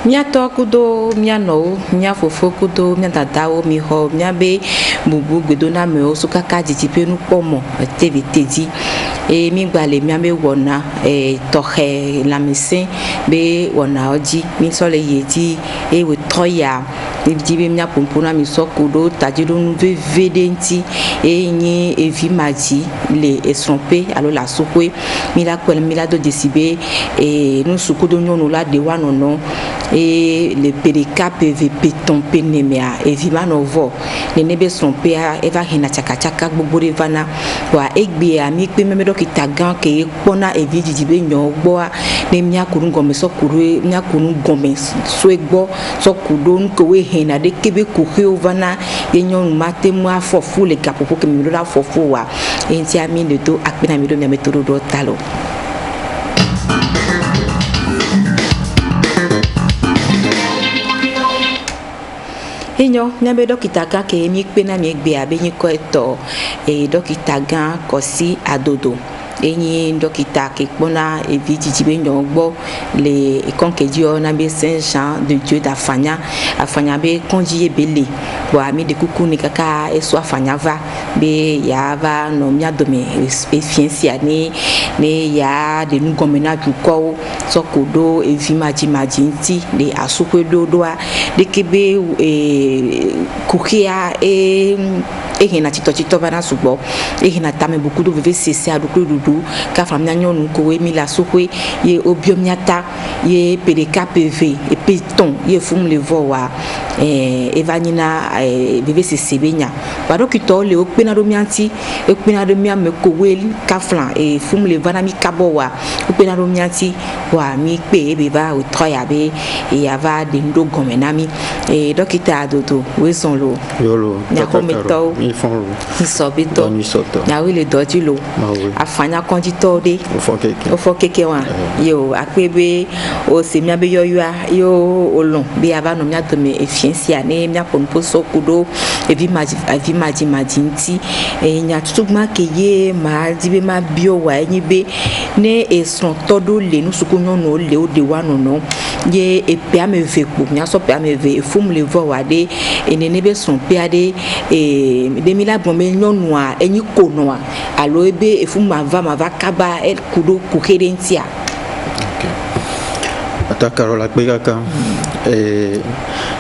mia to kudo mia no mia fofo kudo mia dadawo mi ho mia be bubu gbedo na me o so kaka jijipe nu pomo tv teji e mi gbale mia be wona tohe la mesin be wona oji mi so le yeji e we toya jibe mia pompona mi so kudo tajiro nu vedenti e ni evi maji le esompe alo la sokwe mi la kwel mi la do desibe e nu sukudo nyono la de wa nono et le PDK PVP tomper nemia et vimanovo les nebe sont pea eva hina chaka gbogbo vana wa egbe ami pe meme dokita gan ke pona evi jijibe nyon gbo ne mia kurun gome so kuru mia kurun gome so egbo so kudo nko we hina de kebe kuhio vana enyon mate mo afofu le gapopo ke mi do la fofu wa enti ami de to akpena mi do mi metoro do talo. Enyo nyabe dokita ka ke mi pe na mi gbe abenyi ko eto dokita gan kosi adodo enyi dokita ke pona evi jijibe nyon gbo le konkeji na be Saint Jean de Dieu d'afanya afanya be konji ebele bo ami de kuku ni kaka eso afanya va be ya va no mia dome efiensi ani ne ya de nu gomena juko so kodo evi maji nti de asukwe dodoa de kebe kukia hina chito bana subo hina tame beaucoup de vvcc adukuru dudu ka famnya nyonu ko we mi la sokwe ye obiomiata ye PDK PV et piton ye fum le voa evanina vvcc benya badokito le okpena do mianti okpena do miam ko we ka flan e fum le vanami kabowa okpena do mianti wa mi pe be va o troya be e ava de ndo gomenami e dokita adodo we son lo yolo nyakometo ils font isobito na we le doji lo afanya kondito de o fo keke wa yo akpebe o se mia be yoyua yo olon be ava no mia to me efiensi ane mia ponpo so kudo evi maji nti nya tutugma ke ye ma dibe ma bio wa enyibe ne eson todo le nu sukunyo no le o de wa no ye epe ameve po nya so pe ameve fum le vo wa de enene be son pe ade de mila bombe nyonu a enyi kono a alo ebe efum ma va kaba el kudo kukerentia okay atakarola pegaka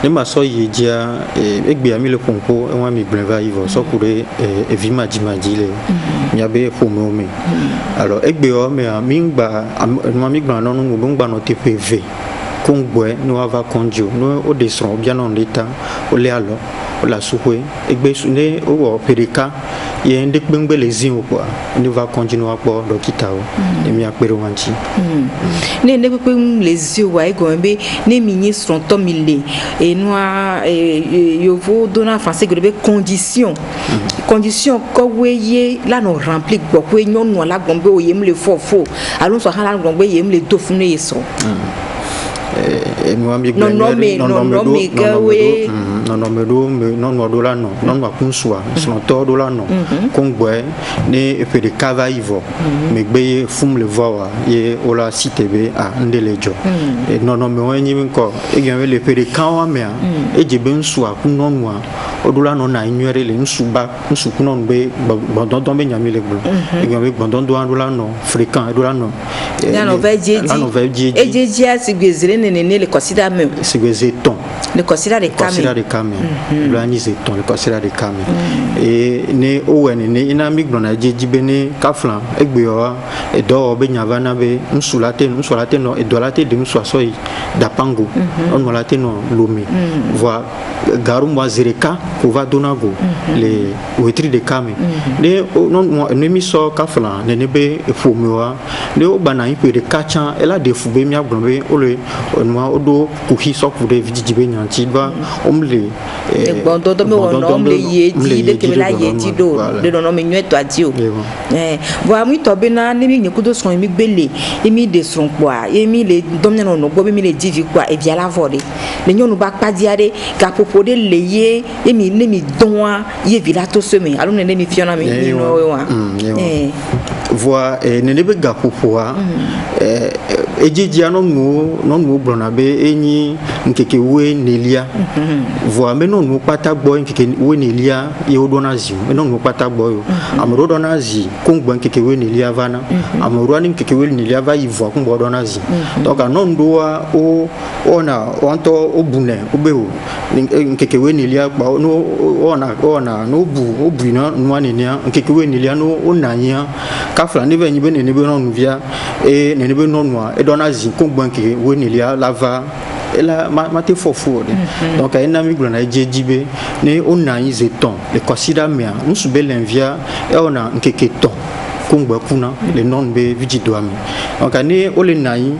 ne ma so yedia egbe ami le konko enwa mi breva ivo so kure evi maji le nyabe fomo me alors egbe o me amingba mi gba no no ngba no TPV kongwe no ava konjo no o desron bien en l'état o le alo o la souhwe egbe ne o perika ye ndek bengbe les in quoi ne va continuer à pour dokita o e mi akpere wanchi ne ndek bengbe les yeux wa ego be ne minyi son tomile e noa yovo dona français que condition ko weye la no rempli gbo ko enyon no la gombe o yem le fofo alon so hala gombe yem le dofune yeso non kunsua son todo la no kongwe ne efe de kava ivo me gbe fum le voa ye ola citebe a ndelejo non me wenyi nko e gyan le efe de kawa me e jebe nsua kunonwa odula no na inwere le nsuba nsukunon be bandon be nyami le gbo e gyan be bandon do andula no fréquent edula no ya no veji ejeji asigwezire ne le considère même sigwezeton le considère de kame blani zeton le considère de kame et ne owen ne ina migrona jeji bene kaflan egbewa e do be nyavana be nsulate no e dolate de nsuasoi da pango on molate no lomi voit garu mo zereka ko va donago les wetri de kame ne non ne mi so kaflan ne be fomiwa ne obana ipe de kacha ela de fube mi agbonbe ole onwa odo kuhi so kude vijibe nyanti ba omle bondo do me wono omle yeji de kemela yeji do de no me nyeto adio voa mi to be na ni mi nyekudo son mi gbele emi de son kwa emi le domne no gbo be mi le divi kwa e bia la vode le nyonu ba padiare ga popode le ye emi ne mi donwa ye vila to seme alo ne mi fiona mi no wa voa nene be gapopoa ejedia no no blona be enyi nkeke we nelia voa me no no pata boy nkeke we nelia ye odona zi me no no pata boy amro dona zi kongbo nkeke we nelia vana amro ani nkeke we nelia va yi voa kongbo dona zi donc non doa o ona onto obune obeo nkeke we nelia ba no ona no bu na no anenia nkeke we nelia no onanya kafla ne be nyi be ne be no via e ne be no no e dona zi kongbo nkeke we nelia lava ela mate fofu donc a ina miglo na jejibe ne onanyi zeton le consider mea nsube l'envia e ona nkeke ton kongbo kuna le non be vidi doami donc ani ole nai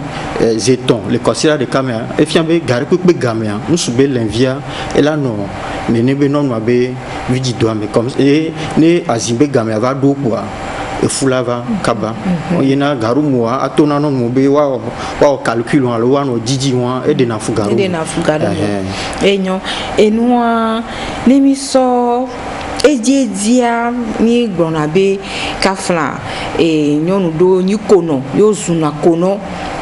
zeton le consider de caméra e fiambe gari pe gamea nsube l'envia ela no ne be non ma be vidi doami comme et ne azimbe gamea va do quoi e fulava kaba yena garu moa atona non mo be wa calcul on lo wa no jiji wa e de na fugaru enyo enua nemi so ejedia mi gbona be kafla nyonu do nyikono yo zuna kono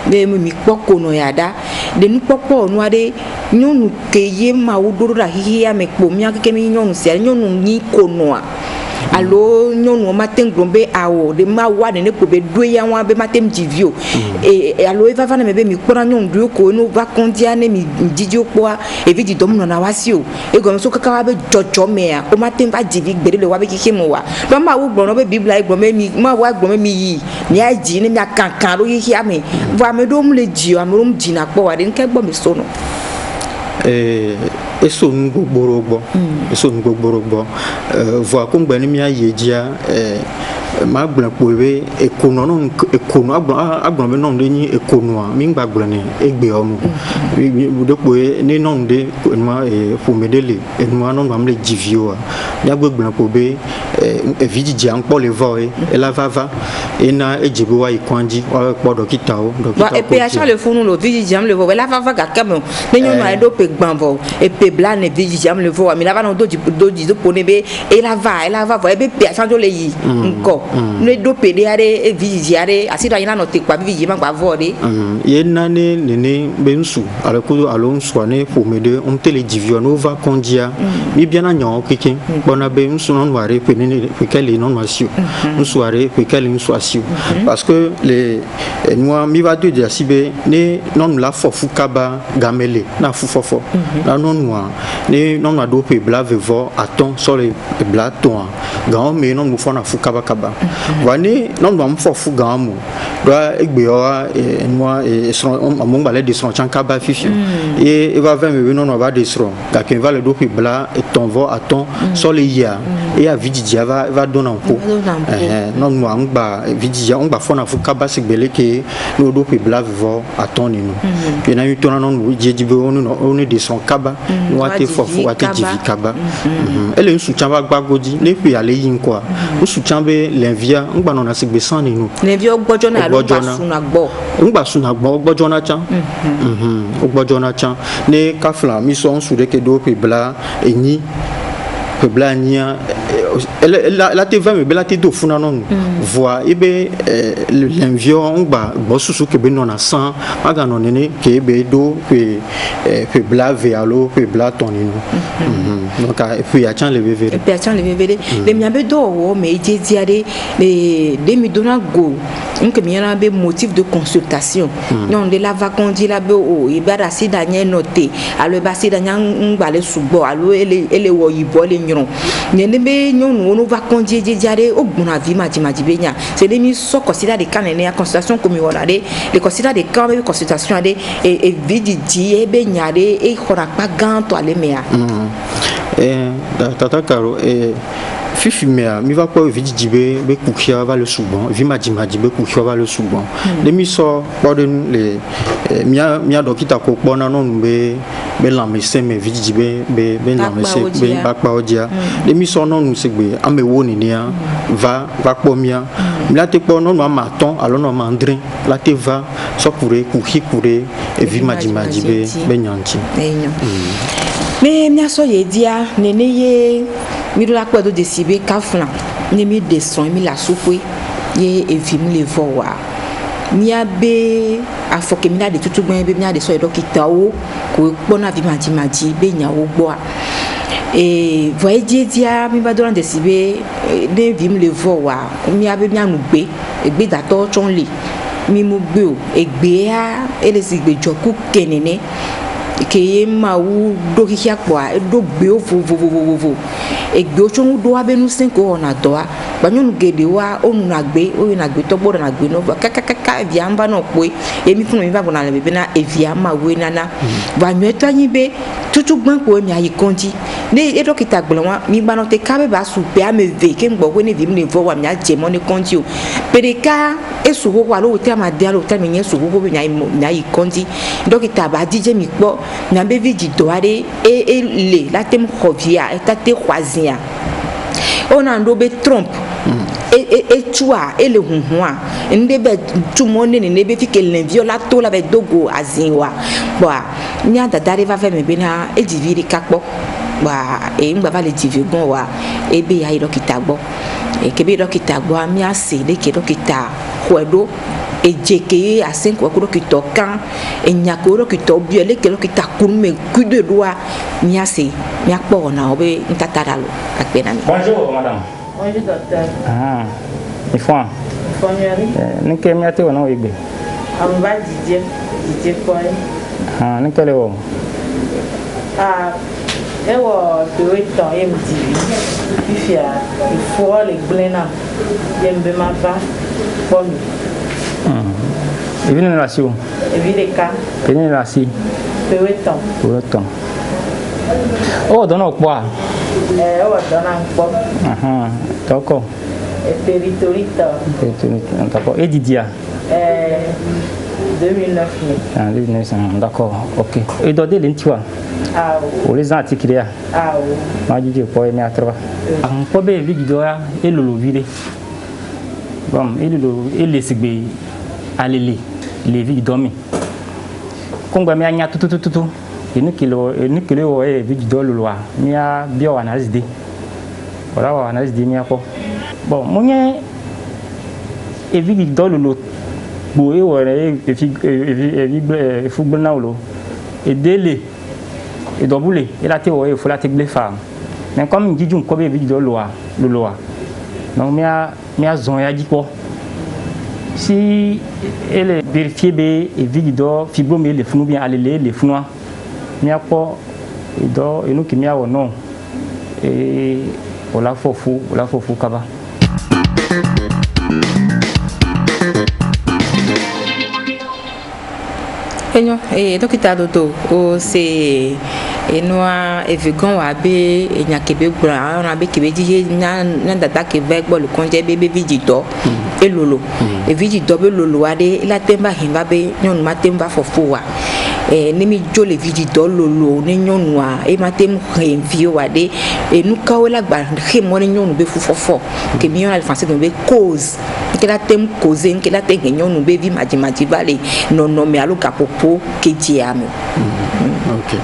be mi pokono yada de nu popo no ade nyonu keye ma wodoro da hiya me kpo mi akeke mi nyonu se nyonu nyikono a allo nyonu matin grombe awo de ma wa de ne ko be doya wa be matem divio allo eva va na me be mi kpora nyonu do ko no va kondia ne mi didi okwa e vi di dom no na wasio e go so kaka wa be jojo me a o matem va divi gbere le wa be kike mo wa ba ma wo gboro be biblia gboro mi ma wa gboro mi yi ni aji ni mi akankan ro yi ame va me do mu le ji o amorum ji na po wa de nke gbo mi so no eso ngogborogbo voa kongba ni mi ayedia ma gblan powe ekono no ekono agbon be non de ni ekono a mi gba gblan ni egbe omu de powe ni non de ma fomedele enu anon ma mle jivio a ya gblan powe vidi ji an po le voe e la vava ena ejebe wa ikwanji wa po dokita o dokita ko e pe le funu lo vidi ji am le voe la vava ga kamo ne nyon ma do pe gban vo e pe bla ne vidi ji am le voe mi la va no do pone be e la va vo e be pe asanjo le yi nko ne do pe de are e vidi are asira ina no te kwa vidi ma gba vo de ye na ne bensu ale ko alonso ne fomede on tele divio no va kondia mi bien na nyon kike bona be nsu non ware pe ne pe kele non wasio nsu ware pe kele nsu asio parce que les moi mi va de sibe ne non la fofu kaba gamele na fufofo na non moi ne non ma do pe blave vo aton sur les blaton gan me non mo fona fu kaba kaba wani non mo fofu gan mo do egbe o moi et son mon balai de son chankaba fifi et va 20 me non va de son ga ken va le do pe bla et ton vo aton sur les ya et a vidi va donner un pot non mo ngba vidi on ba fona fu kaba sigbele ke no do pe bla vo aton ni no et na yutona non mo jejibe on de son kaba no ate fofu ate jivi kaba ele nsu chamba gbagodi le pe ale yin kwa nsu chambe l'envia ngba no na sigbe san ni no l'envia ogbojo na lo ba suna gbo ngba suna gbo ogbojo na chan ogbojo na chan ne kafla mi so nsu de ke do pe bla enyi pe bla nia la te va me bela te do funa non voa ebe l'envio ngba bo susu ke be non na 100 aga non ne ke be do pe bla ve alo pe bla tonino donc et puis a chan le vevere le mi abe do wo me je diade de mi dona go nke mi yana be motif de consultation non de la vacances la be o ibada si danye noté alo ba si danya ngba le subo alo ele wo yibo le nyon ne be on va conduire diare au bon avis majibenya c'est des mis so considérer des canene consultation comme voilà les considérer des camps de consultation des et vidi e be nyade e khora pa ganto ale mea tata karo fifi mea mi va pas vidi jibe be kukia va le souvent vi majimaji be kukia va le souvent les mi so pardon les mia dokita ko bona non be la mese me vidi jibe be la mese be bakpa odia les mi so non nous segbe amewo ni nia va pomia la te po non ma ton alors non mandrin la te va so kure kuki kure e vi majimaji be nyanti mais mia so ye dia nene ye mi la kwa do desibe kaflan ne mi desson mi la soupwe ye evim le voa mia be afoke mina de tutu gben be mina de so dokita o ko gbona vi maji be nyawo gbo e voye dia mi ba do de sibe de vim le voa mia be mia nu gbe dato chonle mi mu gbe o egbe a ele si gbe joku kenene ke ma wu do kikia po a do gbe o vo egbe o chon do abenu 5 ona do a banyonu gede wa onu na gbe o na gbe to gbodo na gbe no kaka eviamba no pe emi funu mi ba bona le bebe na eviama we nana banyo eto anyi be tutu gban ko mi ayi konji ne e dokita gbolo wa mi gba no te ka be ba su pe ameve ke ngbo we ne vi mi le vo wa mi aje mo ne konji o pereka esu ho wa lo te amade alo te mi yen su ho be mi ayi konji dokita ba dije mi po na be viji do are e le la tem khovia e ta te khwazia ona ndo be trompe e tua ele hunhua ndebe tumone ne be fike lenviola to la be dogo azinwa ba nya dadare va me bena e diviri kakpo ba e ngba va le divi gon wa e be ya dokita gbo e ke be dokita gbo ami ase le ke dokita kwedo ejeke asen ko dokita kan enya ko dokita bi le ke dokita kurme kude doa mi ase mi akpo na obe ntatara lo akpena mi. Bonjour madame. Bonjour docteur. Il faut. Ni ke mi ate wona igbe. Amba Didier Foy. Ni kele wo. Ewo Toyota MTV. Ifia, il faut les blena. Yembe maba. Pomi. Evine la siu. Evine ka. Evine la si. Toyota. Oh, dono kwa. Ewo dona nkpo. Toko. Peritorita. D'accord. Et Didia. 2009. 2009, d'accord. Ok. Et Dodé Lintua. Ah oui. Les articles. Ah oui. Ma dit pour aimer à trois. On peut bien vivre et le vire. Bon, et les sigbe aller les vies dormir. Quand on met tout. Et nous qui le et vivre le loi. Mia bio analyse de. Voilà, on analyse de mia quoi. Bon, moi et vivre dans le lot. Boé ouais et football na lo. Et délai et doubler et la théorie il faut la tégler femme. Mais comme dit ko be vivre dans le loi. Donc mia zon ya dit quoi. Si elle est vérifiée et vivre fibrome les fnou bien aller les fnou. Mia ko et do et nous qui mia ou non. Et voilà fofu kaba. Enyo dokita dodo o se enwa evegan wa be enyakebe gbra ona be kebe dije na dada ke ve gbo le konje be vijido elolo e vijido be lolo wa de la temba himba be nyonu ma temba fofo wa ni mi jo le vijido lolo ni nyonu wa e ma tem renvio wa de e nu ka o la gba ke mo ni nyonu be fofo ke mi yon al français be cause que la tem cause que la tem nyonu be vi maji vale no me alu kapopo ke diame. OK.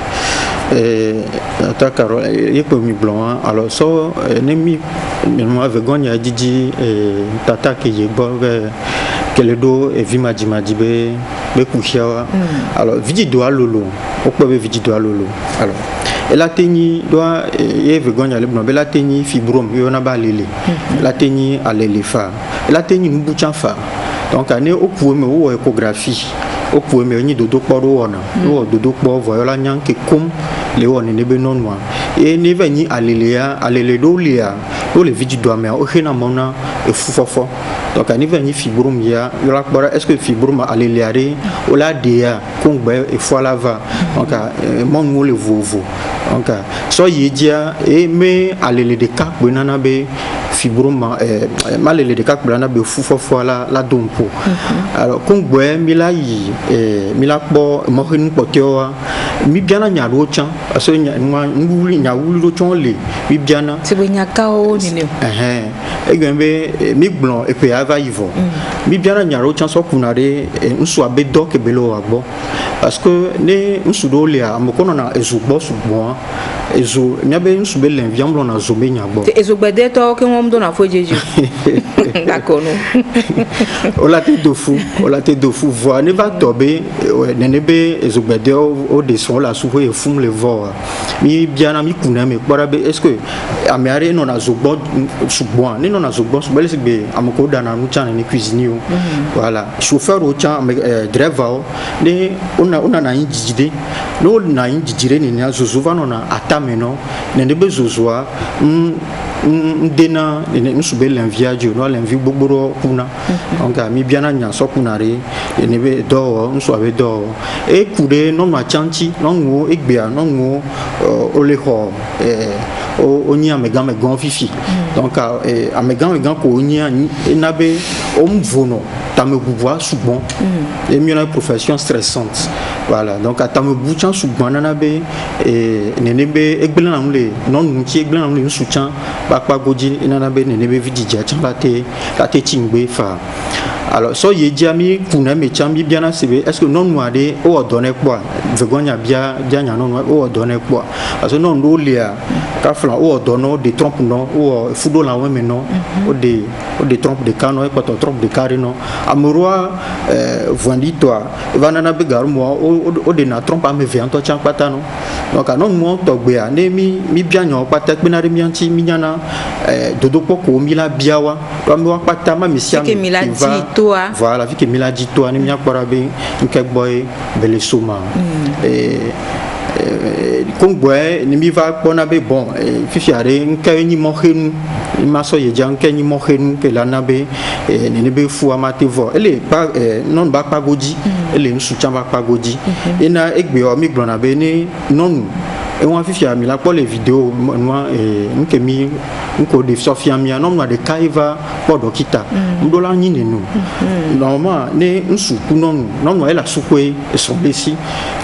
Carole, il peut me blanc. Alors, so, nemi, moi, avec Gonia Didi, Tata qui est bon, que le dos est vimaji be couchia. Alors, vidi doit lolo, au quoi vidi doit lolo. Alors, elle a tenu, doit, et avec Gonia le blanc, elle a tenu fibrome, il y en a pas l'élé. Elle a tenu à l'éléphant. Elle a tenu une bouche en fa. Donc, on est au point de échographie. Au point de dodo poro ona o dodo po voyola nyanke kum le woni ne be nonwa e ne veni alele do lia do le vidi do amea o hena mona e fufofo donc ani veni fibrum ya yola kbora est-ce que fibrum alele are o la dia kongbe e fola va donc mon mo le vovo donc so yedia e me alele de ka benana be fibrome malele de kak blana be fufofo la dompo alors kongbe mila po mo hin potioa mi biana nyaro chan aso nya wulu chon le mi biana ti bo nya ka o ni ne egembe mi blon e pe ava ivo mi biana nyaro chan so kunare nso abedo ke belo agbo parce que ne nsudo lia amokono na ezugbo sugbo ezo miabe nsube l'enviamble na zombe nyagbo ezogbede to ke won do na fo jeju d'accord non o la te do fou voir ne va tomber nenebe ezogbede o descend la souffre et fum le voir mi biana mi kuna me kwarabe est-ce que amiare non na zogbo sugbo ne non na zogbo subele sigbe amoko dana nu chana ni cuisine o voilà chauffeur o chan driver ne ona na injide no na injire ni na zozuva no na atameno nenebe zozwa ndena nsube l'enviadio no l'envi gbogboro kuna donc mi biana nya so kunare nenebe do nso ave do e kude no ma chanchi no ngo egbea no ngo oleho onya megame gon fifi donc amegame gan ko onya enabe omvono tamebuwa souvent et mieux une profession stressante voilà donc tamebuchan souvent nanabe nenebe egbela namle non nti egbela namle soutien bakpa goji nanabe nenebe vidija late tingbe fa alors so ye diami kuna me chambi bien sebe est-ce que non noade o donner quoi vergogne bien nya non o donner quoi parce que non do lia ka flan o donno de trompe non o fudo la weme non o de trompe de cano e pas trompe de carré non amoroa vondi toi vanana be garmo o de na trompe ame vian to chan pata non donc non mo to gbe a ne mi bien nyo pata pe na re mi anti mi nyana dodo poko mi la biawa to mi wa pata ma mi sia mi voilà vu que mila dit toi ni mi akora be nke boy bele soma kongwe ni mi va pona be bon fifiare nke ni mo khenu ni maso ye jan nke ni mo khenu ke la nabe ni be fu amate vo ele pa non ba pa goji ele nsu chan ba pa goji ina egbe o mi glona be ni non et on a fait fier la pour les vidéos moi nke mi nko de sofia mi non moi de kaiva pour dokita ndola nyine no normalement ne nsu kunon non moi la sukwe et son lesi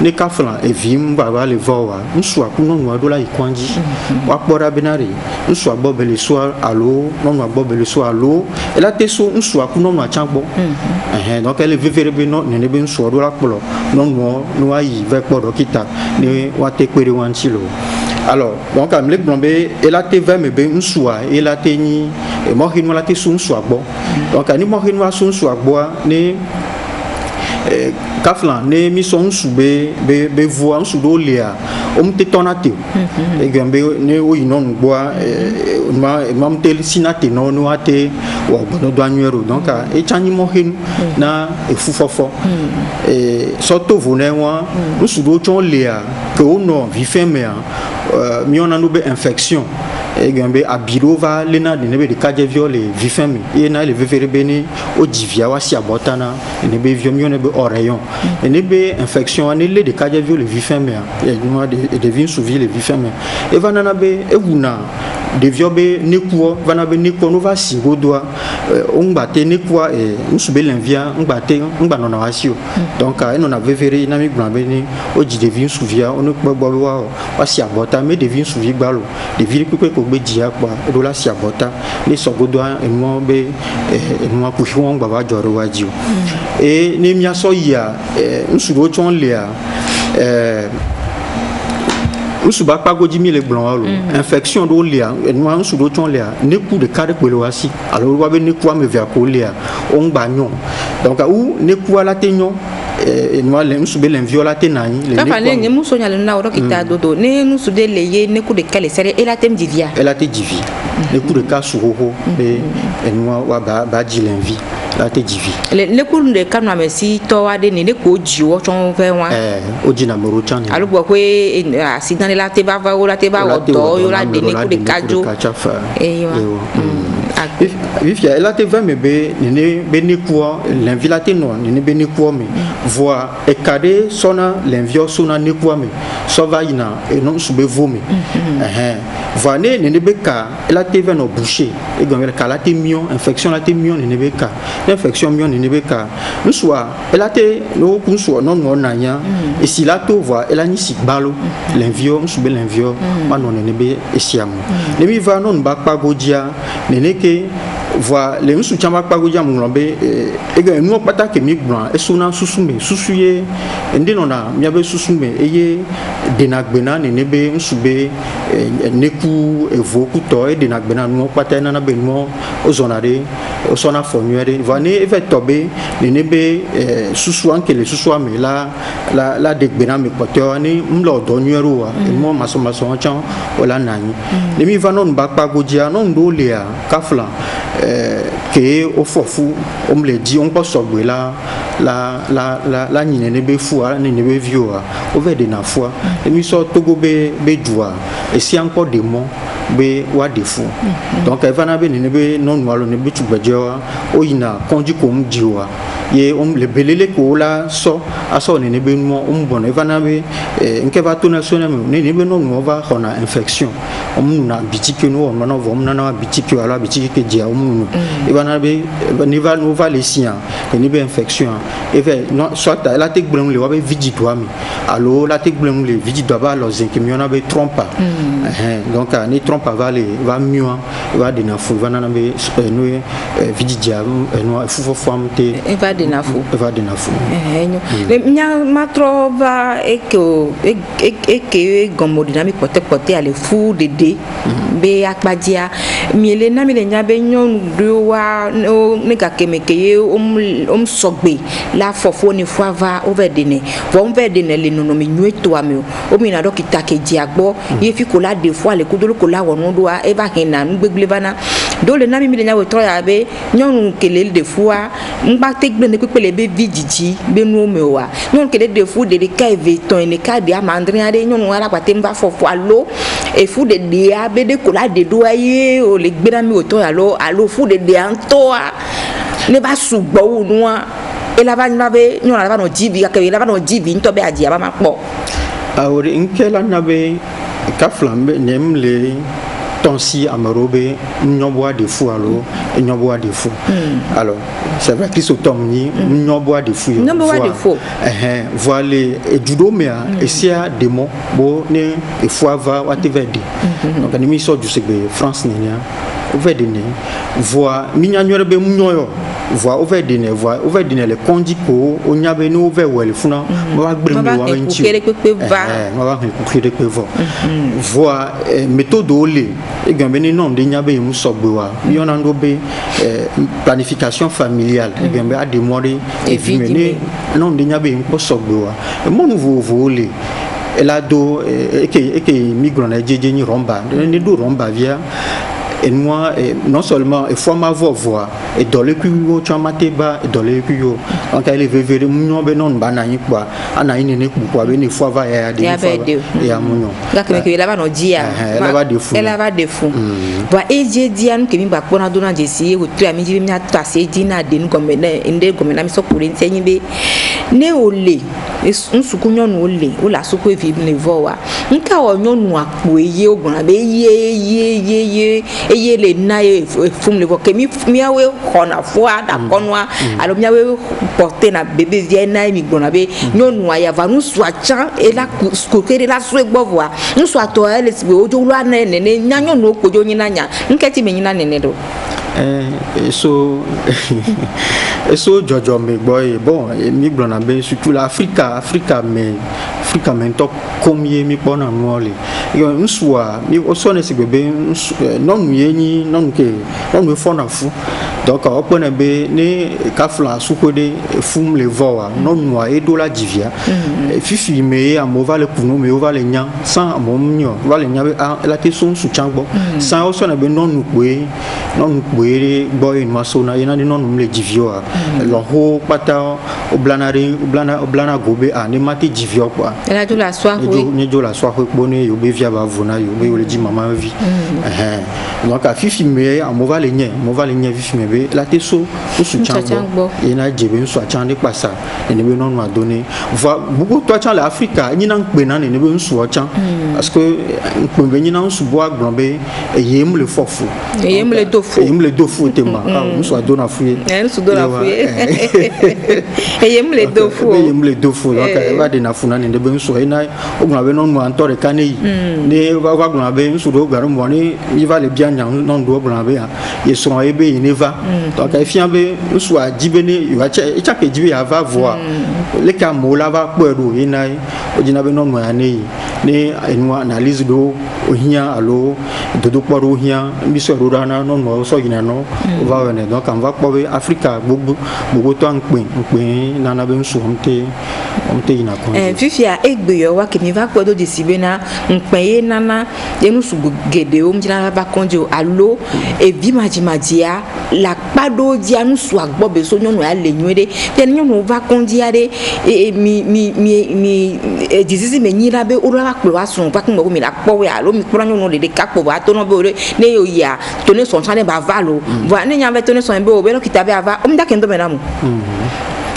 ne kaflan et vim baba le voa nsu akunon moi dola ikwanji wa pora benari nsu abobe le soir allo non moi abobe le soir allo et la teso nsu akunon moi changbo donc elle veut be non ne be nsu dola polo non moi no ayi ve pour dokita ne wa te kwere wanchi alors donc am lek blombe et la te va me be nsua et la te ni e mo hinu la te sun sua bo donc ani mo hinu sun sua bo ne kaflan ne mi son sube be voix su do lia te tonate e gambe ne o inon bo mam tel sinate no no ate o bono do anwero donc e chani mo hinu na e fufofo soto vone wa su do chon lia que on no vi feme mi on a no be infection e gambe abirova lena de nebe de kaje viole vi feme e na le vevere beni o divia wa si abotana ne be vio mi on be oreillon e ne be infection ne le de kaje viole vi feme e no de vin souvi le vi feme e vanana be e wuna de viobe nekuo vana be nekuo no va singo doa ongbate nekua nsube l'envia ngbate ngbano na wasio donc eno na vevere na mi gbabe ni o ji de vin souvia on ko gbo wa si abota me de vin souvi gbalo de vin pepe ko gbe dia kwa do la si abota ni sogodo enmo be enmo ku hiwon gba ba joro wajio ni mi aso ya nsudo chon lea usuba pagoji mi le blanc infection do lia no an sudo ton lia ne coup de carré pelo asi alors wa be ne coup me via ko lia on gba nyon donc ou ne coup la tenyon no le usube le violate nani le ne fa ne muso nya le na oro kita dodo ne nusude le ye ne coup de kale sere et la tem divia elle a te divi ne coup de cas suroho et no wa ba di l'envie la te divi le coup de kanwa mesi to wa de ne ko jiwo ton fe wa oji na moro chan alors bo kwe accident la te ba o do yo la de ne coup de kajo et elle a te va me be ne be ne quoi l'invilate non ne be ne quoi me voit et cadé sona l'invio sona ne quoi me so va ina et non sube vomi va ne be ka elle a te va no boucher et comme elle a te mion infection la te mion ne be ka infection mion ne be ka nous soit elle a te no kun so non non nanya et si la to voit elle a ni si balo l'invio sube l'invio ma non ne be esiam ne mi va non ba pa godia ne ke Voilà, les uns chamba pas goja munglambe et que nous pas ta que mi blanc et sona susume susuye ende nona miabe susume eye denagbena ne nebe nsube neku evoku to e denagbena nous pas ta na benmo ozonare osona fonuere vane eve tobe ne nebe susu anke le susu ame la degbena me pote ni mlo donuero wa mo maso chan wala nani ne mi vanon ba pa goja non do lea kafla que au fofu on me le dit on peut sortir la nine ne be fou ne be vieux au vers de na foi et mi so togo be joie et si encore des mots be wa de fou donc il va na be ne be non walo ne be tubajewa o ina konji ko mjiwa ye le belele ko la so aso ne be mo bon il va na be nke va to national ne be non on va on a infection on na bitiki no on na bitiki ala bitiki ke dia il va na be ne va les siens ne be infection et non soit la tek blum le wa be vidi toi mi allo la tek blum le vidi doit ba los que mi on a be trompe donc ni trompe va mieux va de na fou va na be no vidi dia no fou famte va de na fou le nya matro va e que gomo dynamique pote ale fou de be akpadia miele na miele nya be nyon do wa ne ka kemeke sogbe la fofo ni fois va over dene vont vers dene le nono mi nweto ame o mi na do kitake diagbo ye fi ko la de fois le kudolo ko la wono do e va hena ngbegle bana do le na mi le nya we tro ya be nyon kele de fois ngba tegbe ne pepele be vidiji be no me wa nyon kele de fou de ka eveton ne ka de amandrin ade nyon wala kwa temba fofo allo e fou de dia be de ko la de do aye o le gbera mi o to allo fou de antoa ne ba sugbo noa e la ba nabe nyo la ba no jibi ka ke la ba no jibi nto be adia ba ma po awori nkela nabe ka flambe nemle tonsi amarobe nyoboa de fou allo et nyoboa de fou alors c'est vrai que sotom ni nyoboa de fou voilà et judo mea et sia demo bo ne e fou va wativedi donc animi so du segbe France nenia ovedene voix mignonore be munyoyo voix ovedene voix ovedene le kondiko onyabe no over well funa wa gbemi wa nchi ma wa kukere pe voix méthode ole e gambe ni non de nyabe mu sogbe wa yona ndo be planification familiale e gambe a demoré et vimene non de nyabe mu sogbe wa mo nouveau volé elado eke migrant na jeje ni romba ni do romba via et moi non seulement il faut m'avoir et dans le cuyo chamateba et dans le cuyo donc elle veut ver munyo be non banani kwa ana ine ne kwa be ni fois va ya de et à munyo ngakeme ke la ba no dia ela va de fou va eje dia no ke mi ba pona dona jesi o tu ami ji mi atase dina de no comme inde comme na mi so kuri ntenyi be ne ole nsukunyo no ole o la suku evi ne vowa nka onyo no apo eye ogun abe ye eye le na e fum le vo ke mi awe kona fois da konwa alo mi awe porter na bébé vie na mi gbona be nyonu aya va nu so achan e la skokere la so egbo voa nu so ato ele sibe ojo lu ana nene nyanyo no kojo nyina nya nketi me nyina nene do so jojo me boy bon mi gbona be surtout l'Afrique mais to combien mi pona nole yo nswa mi osone se bebe non yeni non ke non fona fu donc on pona be ne kafla sukode fum le voa non noa e do la divia fifi me amova le kuno me ova le nya sans amomnyo va le nya la te son su changbo sans osone be non kwe boy no sona yena ni non le divio lo ho pata oblana gobe ani mati divio kwa la do la soir ni do la soir boni yo be via ba vona yo be le di maman vie donc a fifi me amova le nya fifi me be la te so su changbo yena jebe so chande pasa ne be non ma donner voit beaucoup toi chan l'Afrique ni nan pe nan ne be so chan parce que pe ni nan su bois glombe e yem le fofu yem le tofu yem le tofu tema so dona fouye so dona fouye e yem le tofu donc va de na funa ne be so ina o gna be non mo antore kanei ne va gona be nsu do garu mo ni il va le bien non do gona be ils sont ebe il va donc il fient be nsu a jibene il va chaque jibe va voir le camo là va perdre ina o jina be non mo ya ne une analyse do o hia allo do poro hia mi so ro na non mo so ina no va venir donc on va pas Africa bobo to en pin na be nsu on te ina ko fifia egbe yo wa ke mi va podo de sibena npeye nana de nu sugu gede o mjina ba konjo allo e bi majimadia la pado dia nu su agbo be so nyonu ale nywede te nyonu va kondia de mi dizizi me nyira be o la klo asun pa kun mo mi la po we allo mi kura nyonu de kapo ba to no be ne yo ya to ne son chane ba valo va ne nya be to ne son be o be no kitabe ava o mi da kendo be na mu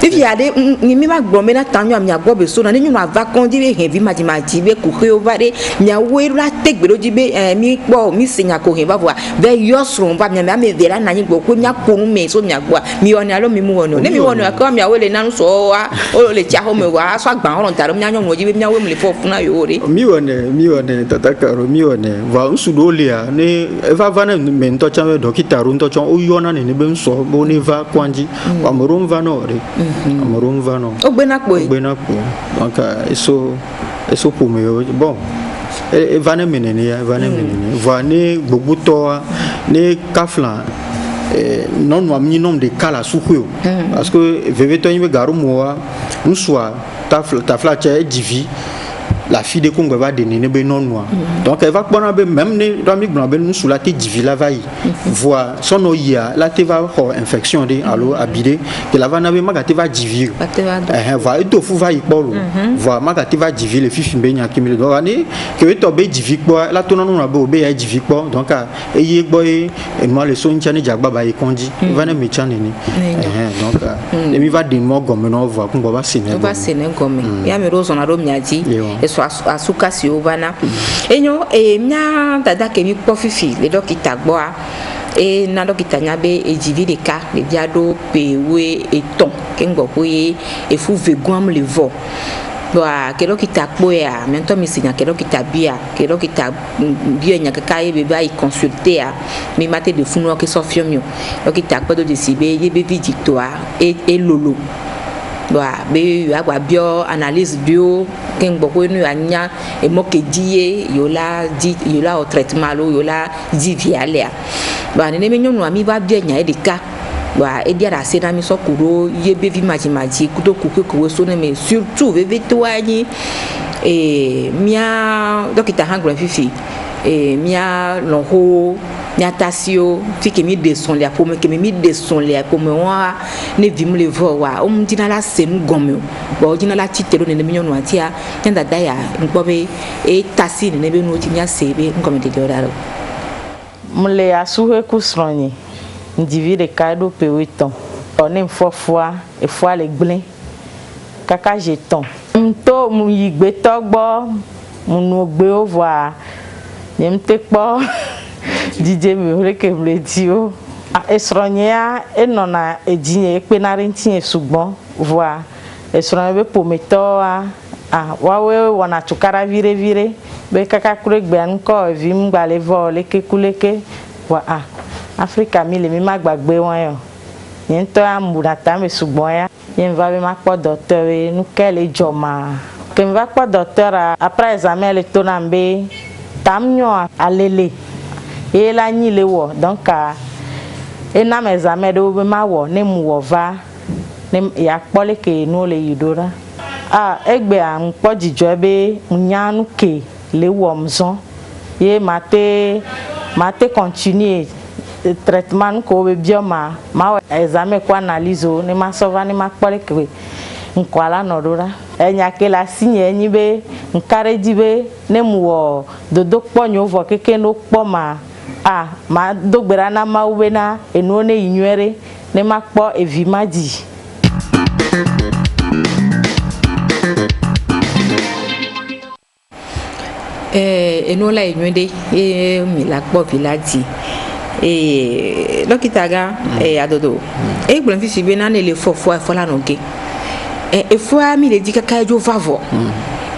if you had ni mi ma gbo me na tanyo am ya gbo be so na ni nyunu ava kon di be heavy majimaji be ku he over de nya we la tegbe lo ji be mi po mi sinya ko he ba wa be yosrun ba mi me vera na yin gbo ko nya ko me so nya gbo mi oni alo mi mu wono ne mi wono ka mi awele na so wa o le cha ho me wa so agban oron taro mi anyo ji be mi awe mi le fo funa yo re mi wone tata karo mi wone va nsu do le a ne eva va na me nto cha me dokita ru nto cha o yo na ne be nso bo ne va kwanji wa mo ron va no re Amorum vano. Ogbenakpo. Donc eso pour me bon. E vane menene. Vane bobuto ne kaflan non no amni nom de kala sukuyo. Parce que veve to yime garu moa nsoa tafla cha divi la fille de Congo va donner be non noir. Donc elle va prendre même ne domi blanc ben nous sous la tête divi la vai. Voir son oya la te va infection de allo abide que la va na be magate va divi. Va eto fu va ipolo. Voir magate va divi le fifi be nya kimile do ani que to be divi quoi la to non na be obe ya divi quoi donc eye boy et moi le son chani jagba ba e konji va na me chani ni. Donc et mi va de mo gomme no voir ko ba sene. Ba sene gomme. Ya me rozo na ro miaji. Asuka si ovana enyo mia dada ke mi pofifi le dokita gboa na dokita nya be ejivi de ka le biado pewe eton ke ngbo koye e fu veguam le vo boa ke dokita gboa mento mi sinya ke dokita bia nya ka ye be ba i consulter mi mate de funo ke sofiomio dokita gbodo de sibe ye be viditoa e lolo ba be ya gba bio analyse bio ken gboko nu anya e mo ke die yola o traitement lo yola di vialia ba ne me nyonu ami ba bio nya edika ba e dia da se na mi so kuro ye be vi majimaji kuto kuko so ne me surtout ve to anyi mia dokita hangro fifi mia lonho mia tasio fi ke mi descend les pour me ke mi descend les pour me wa ne vim le vo wa dina la senu gomme bo dina la titelo ne mi nyonu atia tenda daya ngbobe tasi ne be no tinya sebe ngome de doraro mule asuhe kusronyi ndivire kado pewiton oni fofua e fua le gblin kaka jeton mto mu yigbe togbo mu no gbe o voa yemte po DJ mi reke mledio esronya enona ejinye epenare ntinye sugbon voa esronya be pometo wawe wana chukara vire be kaka kuregbe anko vim gbale vo leke kuleke wa Africa mi le mi magbagbe won yo yen to amurata me sugbon ya yen va be makpo docteur we nu kele joma ke mi va kpo docteur après examen le to nambe tamnyo alele e la nyi le wo donc e na me examen do be ma wo ne mu wo va ne ya kpo le ke no le yidora egbe an kpo jijo be nyanu ke le wo mzon ye mate continuer traitement ko be bioma ma examen ko analyse ne ma sova ne ma kpo le ke nkwala nodora enya ke la signe nyi be nkare dibe ne mu wo dodo kpo nyo vo keke no kpo ma dogbera na ma ube na enu ne inywere ne ma kpo evimadi enu la inywede mi la kpo viladi lokitaga adodo gbon fi sibe na ne le fofo la noge efo mi le di kaka jo vavo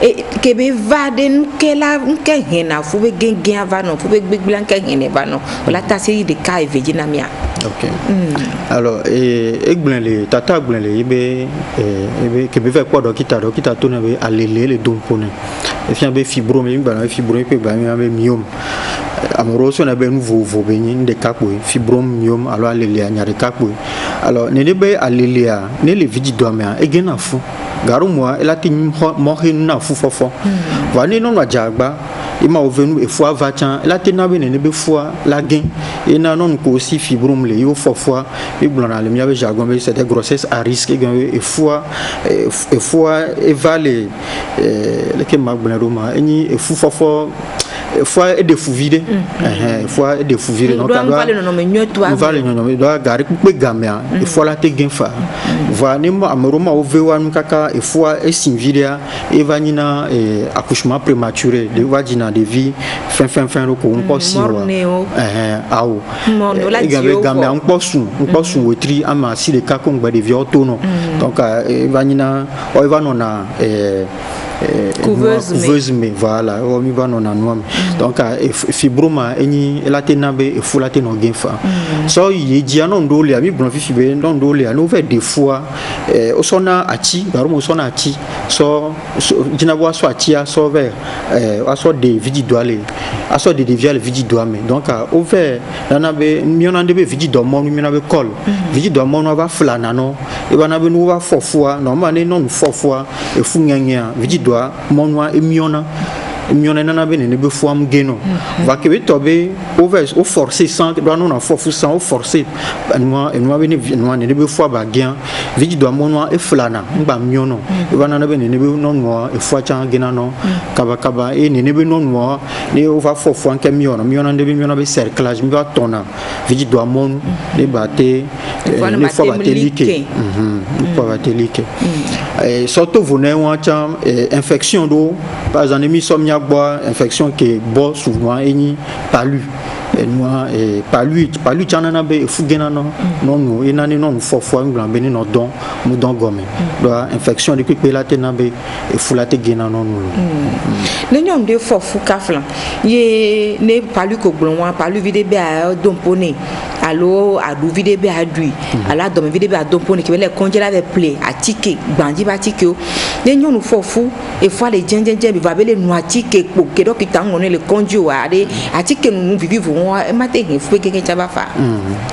et que be va de que la que hena fu be gen va non fu be gbeglan que hena va non la ta série de cas vejina mia. OK. Alors les tata gblin les be que be fait quoi dokita to na be alele le dompone e fi be fibrome pe ba mi myome amoroso na be nouveau benyi de kapo fibrome myome alors alele anyare kapo alors ne be alele a ne le vidi do amia e gena fu garu moi ela tin mo hin na fu fofo va ni non wa jagba ima ovenu e fois vachan ela tin na be ne be fois la gain et na non ko aussi fibrome le yo fofo e blona le mi ave jargon be c'est des grossesses à risque et fois évale le que magbona roma eni e fu fofo fois et de fou vide fois et de fou vide donc on va le nommer doit gari pe gamia e fois la te genfa va ni mo amoroma ovewa nkaka e fois e sin vide e vanina accouchement prématuré de vagina de vie fin ko on si awo e gamia on posu wetri ama si le cas qu'on ba de vie autono donc vanina o va nona couveuse mais voilà o mi va non anwam donc fibroma eni elatenabe e fulate no genfa so ye dia non do le ami bon fifibe non do le no ve des fois o sona achi baromo sona achi so jinabo so achia so ve aso de vidi doale aso de viale vidi doame donc o ve nanabe mionande be vidi do mon mionabe col vidi do mon va flana no e bana be no va fofua normalement non fofua e funganya vidi monwa emiona nana be ne be foam geno va que tobe au forcer sans doit non forcer sans au forcer moi be ne be foa ba gian vidi do monwa e flana ba miono e va nana be ne be non moi e foa chan gena no kaba e ne be non moi ne o va fo foan ke miono ne be miono be cerclage mi va tona vidi do mon ne baté ne foa ba telike pour va telike et surtout vous ne wa cham infection do par exemple mi somnia bois infection qui bo souvent eni palu et moi palu chanana be fugena no non e nani non fofo nglan be ni no don mu don gomme do infection de pipe la tenabe e fulate gena non le nyom de fofu kaflan ye ne palu ko glonwa palu vide be a dompone allo adu vide be adui ala do vide be a dompone ki le congela be play atike gbandi ba tike o le nyom fofu e fois les djenje be va be le noati ke po ke do ki tango ne le conjo ade atike nu vivi e mate gen fu ke chaba fa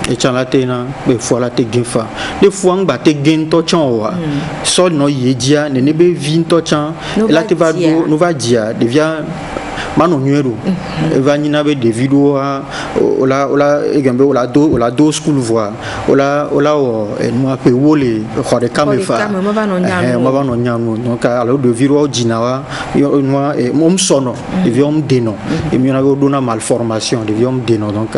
e chala tena be fois la te gen fa de fois ngba te gen to chan wa so no yedia ne be vin to chan la te va do no va dia devia mano nuero va nina be de vidéo ola egambe ola do school voix ola no pe wole khore kamefa ma va no nyanu donc alors de vidéo dinawa no mom sono de viom deno e mi na do na malformation de viom deno donc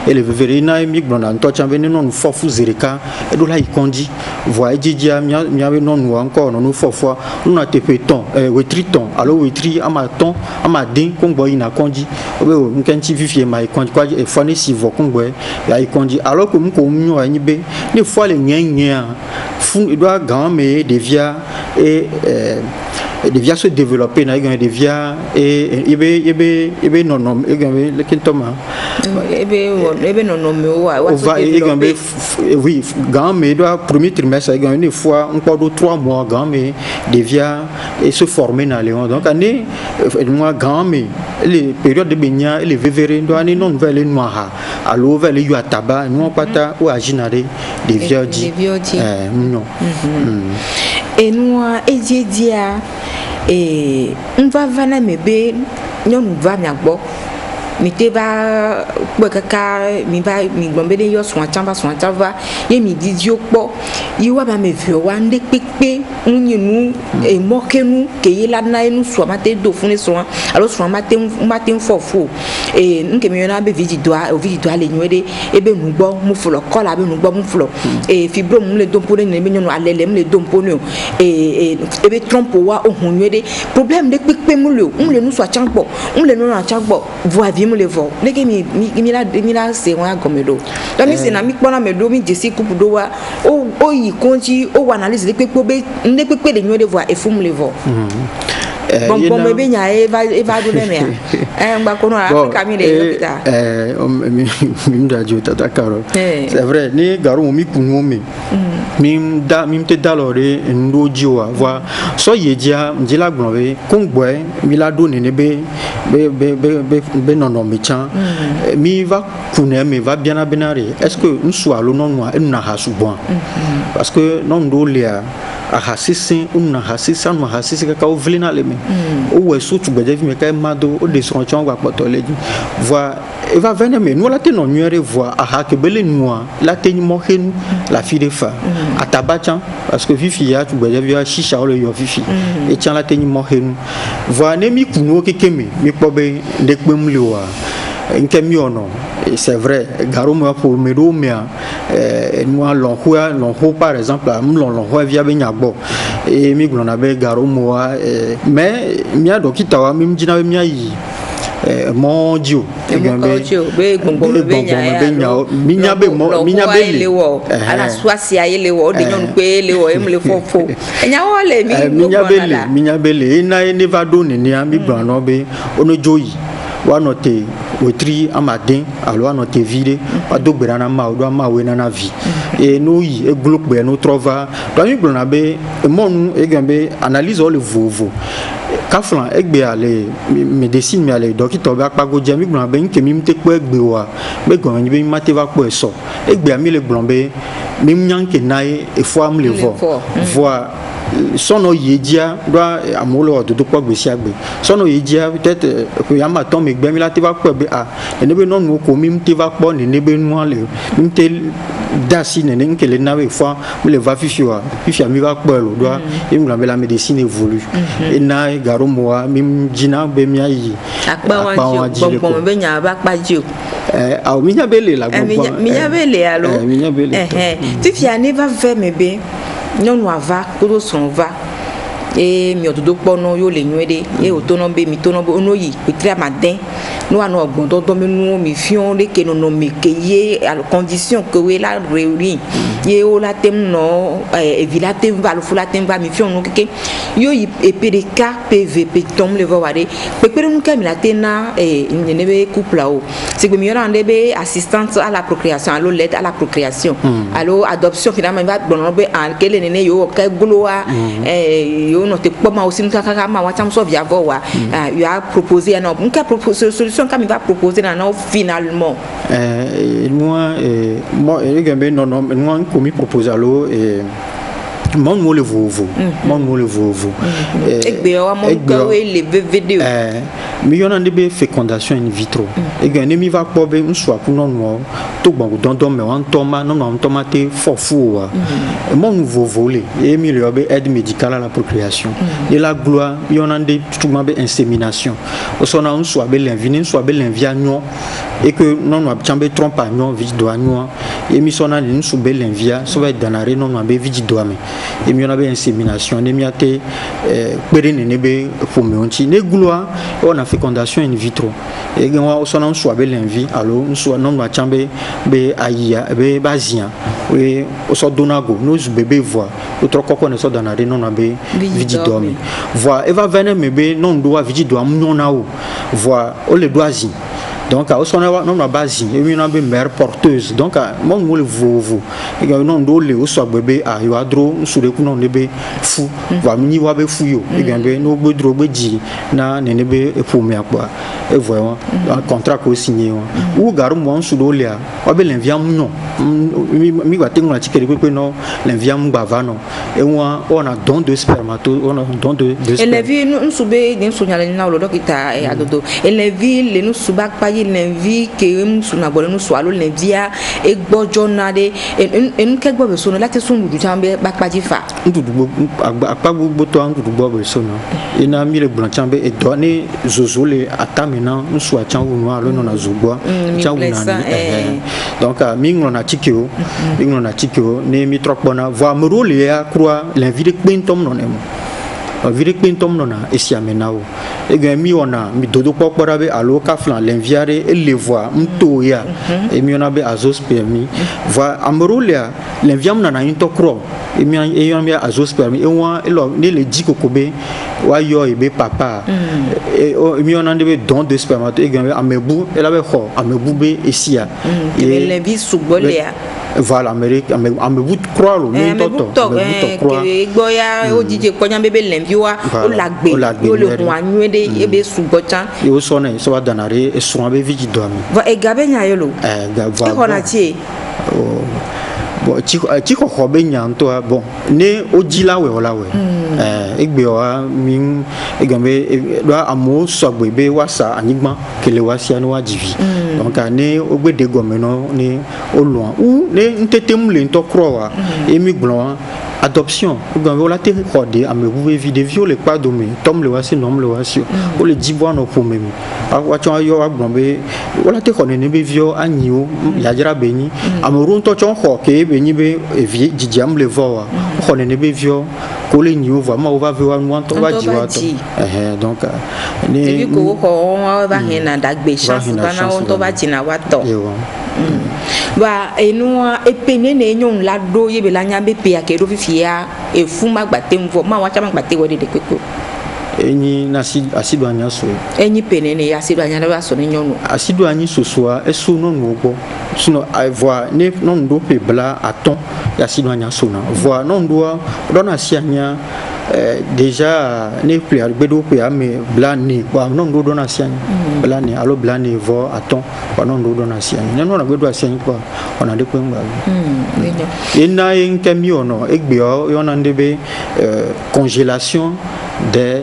et le verina mi blona to chambe non fofu zereka e do la ikondi voix djia mi ave non encore no fofu no te peton wetriton alors wetri amaton amadin kongbo ina konji obe o nkanti vivie mai konji kwa e fone si vo kongbo ya ikonji alors que mko mnyo anyi be ne fois le nyen fun il doit game devia et devia se développer na devia et ebe non egambe le kintoma ebe non me wa va egambe oui game doit premier trimestre egambe une fois encore 3 mois game devia et se former na Léon donc année moi game les périodes de benya les vevere do ani non vele noa allo vele yu ataba no pata o ajinare devia di non et noa ejedia et on va vana mebe nyon va mi agbo mi te va kaka mi va mi gbombe de yo so atava ye mi didio po yi wa ba me vi wa nde pepe nyinu e mokenu ke ye la na enu so mate do fune so alo so mate fofo e nke mi na be video le nyede e be nu gbo mu fulo kola be nu gbo mu fulo e fibro mu le dompo ne be nyonu alele mu le dompo ne e be trompo wa ohun nyede problème de pepe mu le nu so achangbo mu le nu achangbo voix vi le vo leke mi la se won agomedo do mi se na mi pona medo mi jesi coupe do wa o yi konji o analyse le pepe be ne pepe le nyo de voix e fum le vo bon me benya eva do me ngba kono Africa mi le c'est vrai ni garo mi kunu me mi te dalore ndojiwa voa so yedia mjila gbonwe kongboy mi la do ne be nono mechan mi va kunu me va bien abenare est-ce que nous soit lo non na hasu bon parce que non do lia a hasisi na hasisi ka o vlina le me o we so tu gbeje me ka mado o de son chon gba poto leji voa e va venir me nous la te non nuere voa a ha ke bele noa la te ni mo henu la fi de fa atabachan parce que fifi ya tu gbeje via shisha o le yo fifi e chan la te ni mo henu voa ne mi kunu ke keme mi pobe de kpem le wa nke mi ono c'est vrai garo mo pour me do mia moi l'on par exemple l'on via benyagbo et mi glona be garo mo mais mi ado kitawa mi mjina mi ayi mon dio be gbongbo benya le wo ala swasi aye le wo de nyon pe le wo em le fofo enya wo le mi bele na ne va donner ni ami gbona be ono joyi wa noter wetri amadin alo anote vide wa dogbera na ma do ma we na vie et nous y groupe be no trova do mi blona be monu e gambe analyse o le vovo kaflan egbe ale médecine mi ale docteur ba pago jami blona be nke mi mte po egbe wa be gon be mi mate va po eso egbe ami le blombe mi nyanke nai e fo am le vo voa sono yedia doit amolo de quoi gbesiagbe sono yedia peut-être que yama ton me gbe mi la te va po be a ne be non ko mi mte va po ne be no le mte dasi ne nke le na we fo le va fifi mi va po lo doit e mi la médecine évolue et na garo moa mi jina be mi ayi akpa bon be nya ba pa ji a mi nya bele la gbon mi nya bele alo fifi ani va faire me be non va kodo son va e mi ododo pono yo le nwede e otono be mi tono bo no yi petri amadin no ano ogbon do me nu mi fion le ke no me ke ye à condition que we la réuni ye o la tem no e vila tem va lo fula tem va mi fion no ke yo yi e PDK PVP tom le va ware pe nu ka mi la tena e ne be couple o c'est que mi rande be assistante à la procréation allo l'aide à la procréation allo adoption finalement va bon be en kele nene yo ka gloa yo no te poma aussi kaka ma wa cham so via voa you a proposé un on propose solution comme il va proposer non finalement moi gambe non moi comme proposer allo mon mot le vovo egbe wa mo ka we le vidéo mi yona ndebe fécondation in vitro e gane mi va pobe nso akuno no to gbango don me wan toma non tomate fofu wa mon vovo le e mi le obe aide médicale à la procréation et la gloire yona ndé tout be insémination o sona nso abe l'invini nso abe l'invia nyo et que non no chambe trompe nyo vidi do nyo et mi sona nso be l'invia so va danare non abe vidi do me et mi yona be insémination ne mi ate pere ne be pour me onti ne gloire on a fécondation in vitro et on sonne soit bel envie alors on soit non chambe be aïa be bazien et on sort donago nos bébé voix autre quoi qu'on soit dans la non be vidi dormi voix et va venir me be non doit vidi doit non na o voix on le doisi donc au son non na base et mi na be mère porteuse donc mon mo le vovo et non do le o so bébé a yo adro nsu de ku non be fu va mi wa be fu yo et gambe no be dro be ji na ne be pour me akwa et voyons un contrat ko signé ou garu mo nsu do le a o be l'enviam non mi wa tengo na tikere pe no l'enviam bava non et on a don de spermato on a don de et les villes nsu be den so nyale na lo dokita e adodo et les villes le nsu bak pa l'envie que nous na bolo nous swalo l'envia e gbojo na de en ke gbo be so no lati sun du chambe bakpaji fa ndu akpa gbo to ndu gbo be so no ina mi le blanc chambe e donner zozo le atamena nous swa changu no alo no na zugbo changu na donc mi ngona tikio ne mi trokbona voa mero le ya croix l'envie de pintom non emo vire pintom non na esiamenao et que mi on a mi dodo pokora be alo ka flan l'enviare et les voix mto ya et mi on a be azos permis va amrolia l'enviam na into cro et mi on a azos permis et wa ne le dit kokobe wa yo e be papa et mi on a de don de spermato et que amebu et la be ho amebu be esia et l'envie soubolia voilà Amérique amebu croire le mi toto croire goya o dije ko nyambe be l'envie wa o lagbe o le wanwe de e be soubotan e o sone so wa danare e so be vigi domi va e gabe nya yolo ga va e kona ti bon ti ko ko be nya nto bon ne o jila we ola we egbe wa min egambe do amo sogbe be wasa anigban kele wasia no wajivi donc ne ogbe de gomeno ne o loin ou ne ntetem le nto krowa emi glon adoption egambe ola te recordé ame vous vidéo viole pas domé tom le wasi nom le wasi o le dibwa no po memi wa chon yo agbonbe ola te khone ne be vio anio ya jira beni ame ru nto chon kho ke beni be vie didiam le voa khone ne be vio ko le nio va ma o va voir moi to va diwa to donc ne ko ko va hena dagbe chance bana on to va tina wa to ba enua epene ne nyon la do ye be la nyambe pe ya ke do fifia e fuma gbate mvo ma wa chama gbate wode de kweko enyi na asido anya so enyi pene ne asido anya ba so ne nyonu asido anyi sosoa eso no no go sino voir ne non do pe bla aton ya asido anya so na voir non do na sianya déjà ne plus albedo pe ame blani ba non do na sianya blani alo blani vo aton ba non do na sianya non na gbedo asianya ko ona de kwengba ina en kamiono egbe yo na ndebe congélation des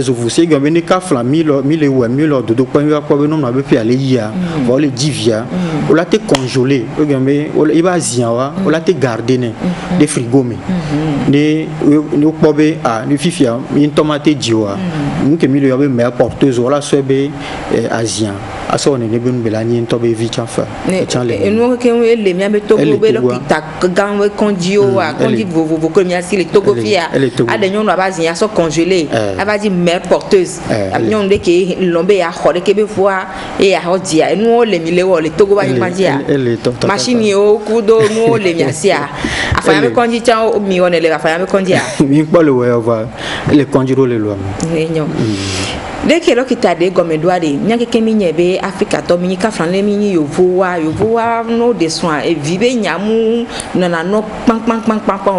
ovocytes gambe ne ka flan milo dodo kwanga ko be no na be pe ale ya va le divia o la te congelé gambe o iba ziawa o la te garder ne de frigo me ne o ko be a ni fifia in tomate diwa nke milo ya be me porteuse o la so be asian aso ne be nbela ni to be vicha fa e no ke le mi abe togo be lo kita ganwe kondio wa kondi vovo ko mi asi le togo fia ade nyon ba zian so congelé elle va dire mère porteuse nyon de ke lombe ya khore ke be fois e ya hodia no le mi le wo le togo ba ni mandia machine o kudo no le mi asia afanya me kondi cha o mi wona le afanya me kondi a mi ko le wo va le konjiro le lo nyon de ke lo kita de gomedware nyake ke mi nyebe Africa to mi ka fran le mi yovoa no de soin e vibe nyamu na no pang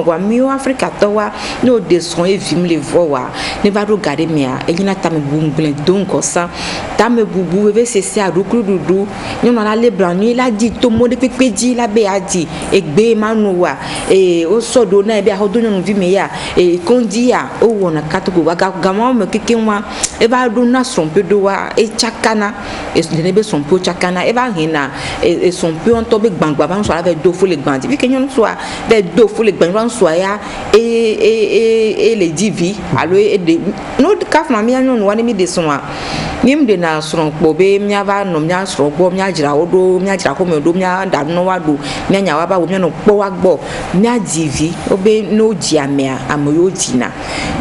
wa mi Africa to wa no de soin e vim le voa ne va regarder mia e nyina ta me bumblen donc ça ta me bubu ve cesser a rukru dudu ni na le branu la di to mo de pepe di la be adi e gbe manu wa e o sodo na e be a hodo no vi me ya e kondi ya o wona katugo wa gama me keke wa e ba do na son peu do wa e chakana e ne be son peu chakana e ba hina e son peu on to be gbangba ba so avec do fo le gbandi vi ke nyon so a be do fo le gbangba so ya e le divi alo e de no ka fna mi anyon wa ni mi de so a nim de na so po be mi aba no mi asro gbo mi ajira odo mi ajira ko me do mi da no wa do mi anya wa ba wo mi no po wa gbo mi adivi obe no ji amea amoyo dina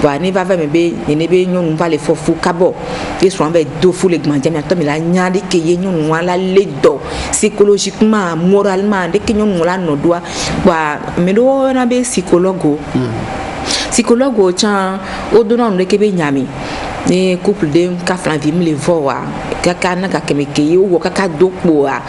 wa ni va me be ne be nyon va le fofu kabo e so be do fo le gbandi mi ato mi la nya de ke ye nyon wa la le do psychologiquement moralement de ke nyon la no do wa me do na be psychologue psychologue chan o do na no ke be nyami ni couple de ka flan vi mi le voa kaka na ka kemeke yo wo kaka dopo a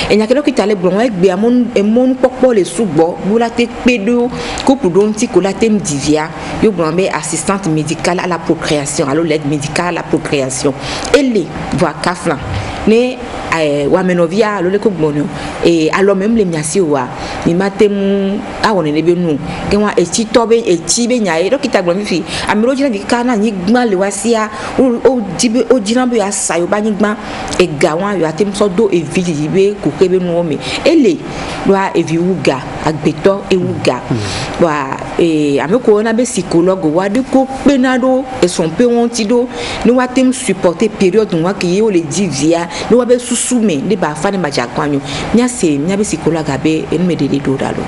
enya kelo kitale blon egbe amon e mon popo le subo bula te pedo couple don ti ko la tem divia yo blon be assistante médicale à la procréation alors l'aide médicale à la procréation elle voit ka flan ne wa menovia lo le ko gbono e alors même le miasi wa ni matem a woni ne be nu ke wa e ti tobe e ti be nya e do kita gbono fi amiro jina di kana ni gban le wasia o dibe o jinabe ya sayo ba ni gban e ga wan yo atem so do e vidi be ko ke be nu o me ele wa e vi uga agbeto e uga wa e ameko na be psychologue wa de ko pe na do e son pe won ti do ni wa tem supporter période wa ki o le divia ni wa be susume ni ba fa ni majakwanyo nya se nya be psychologue abe en me de do dalo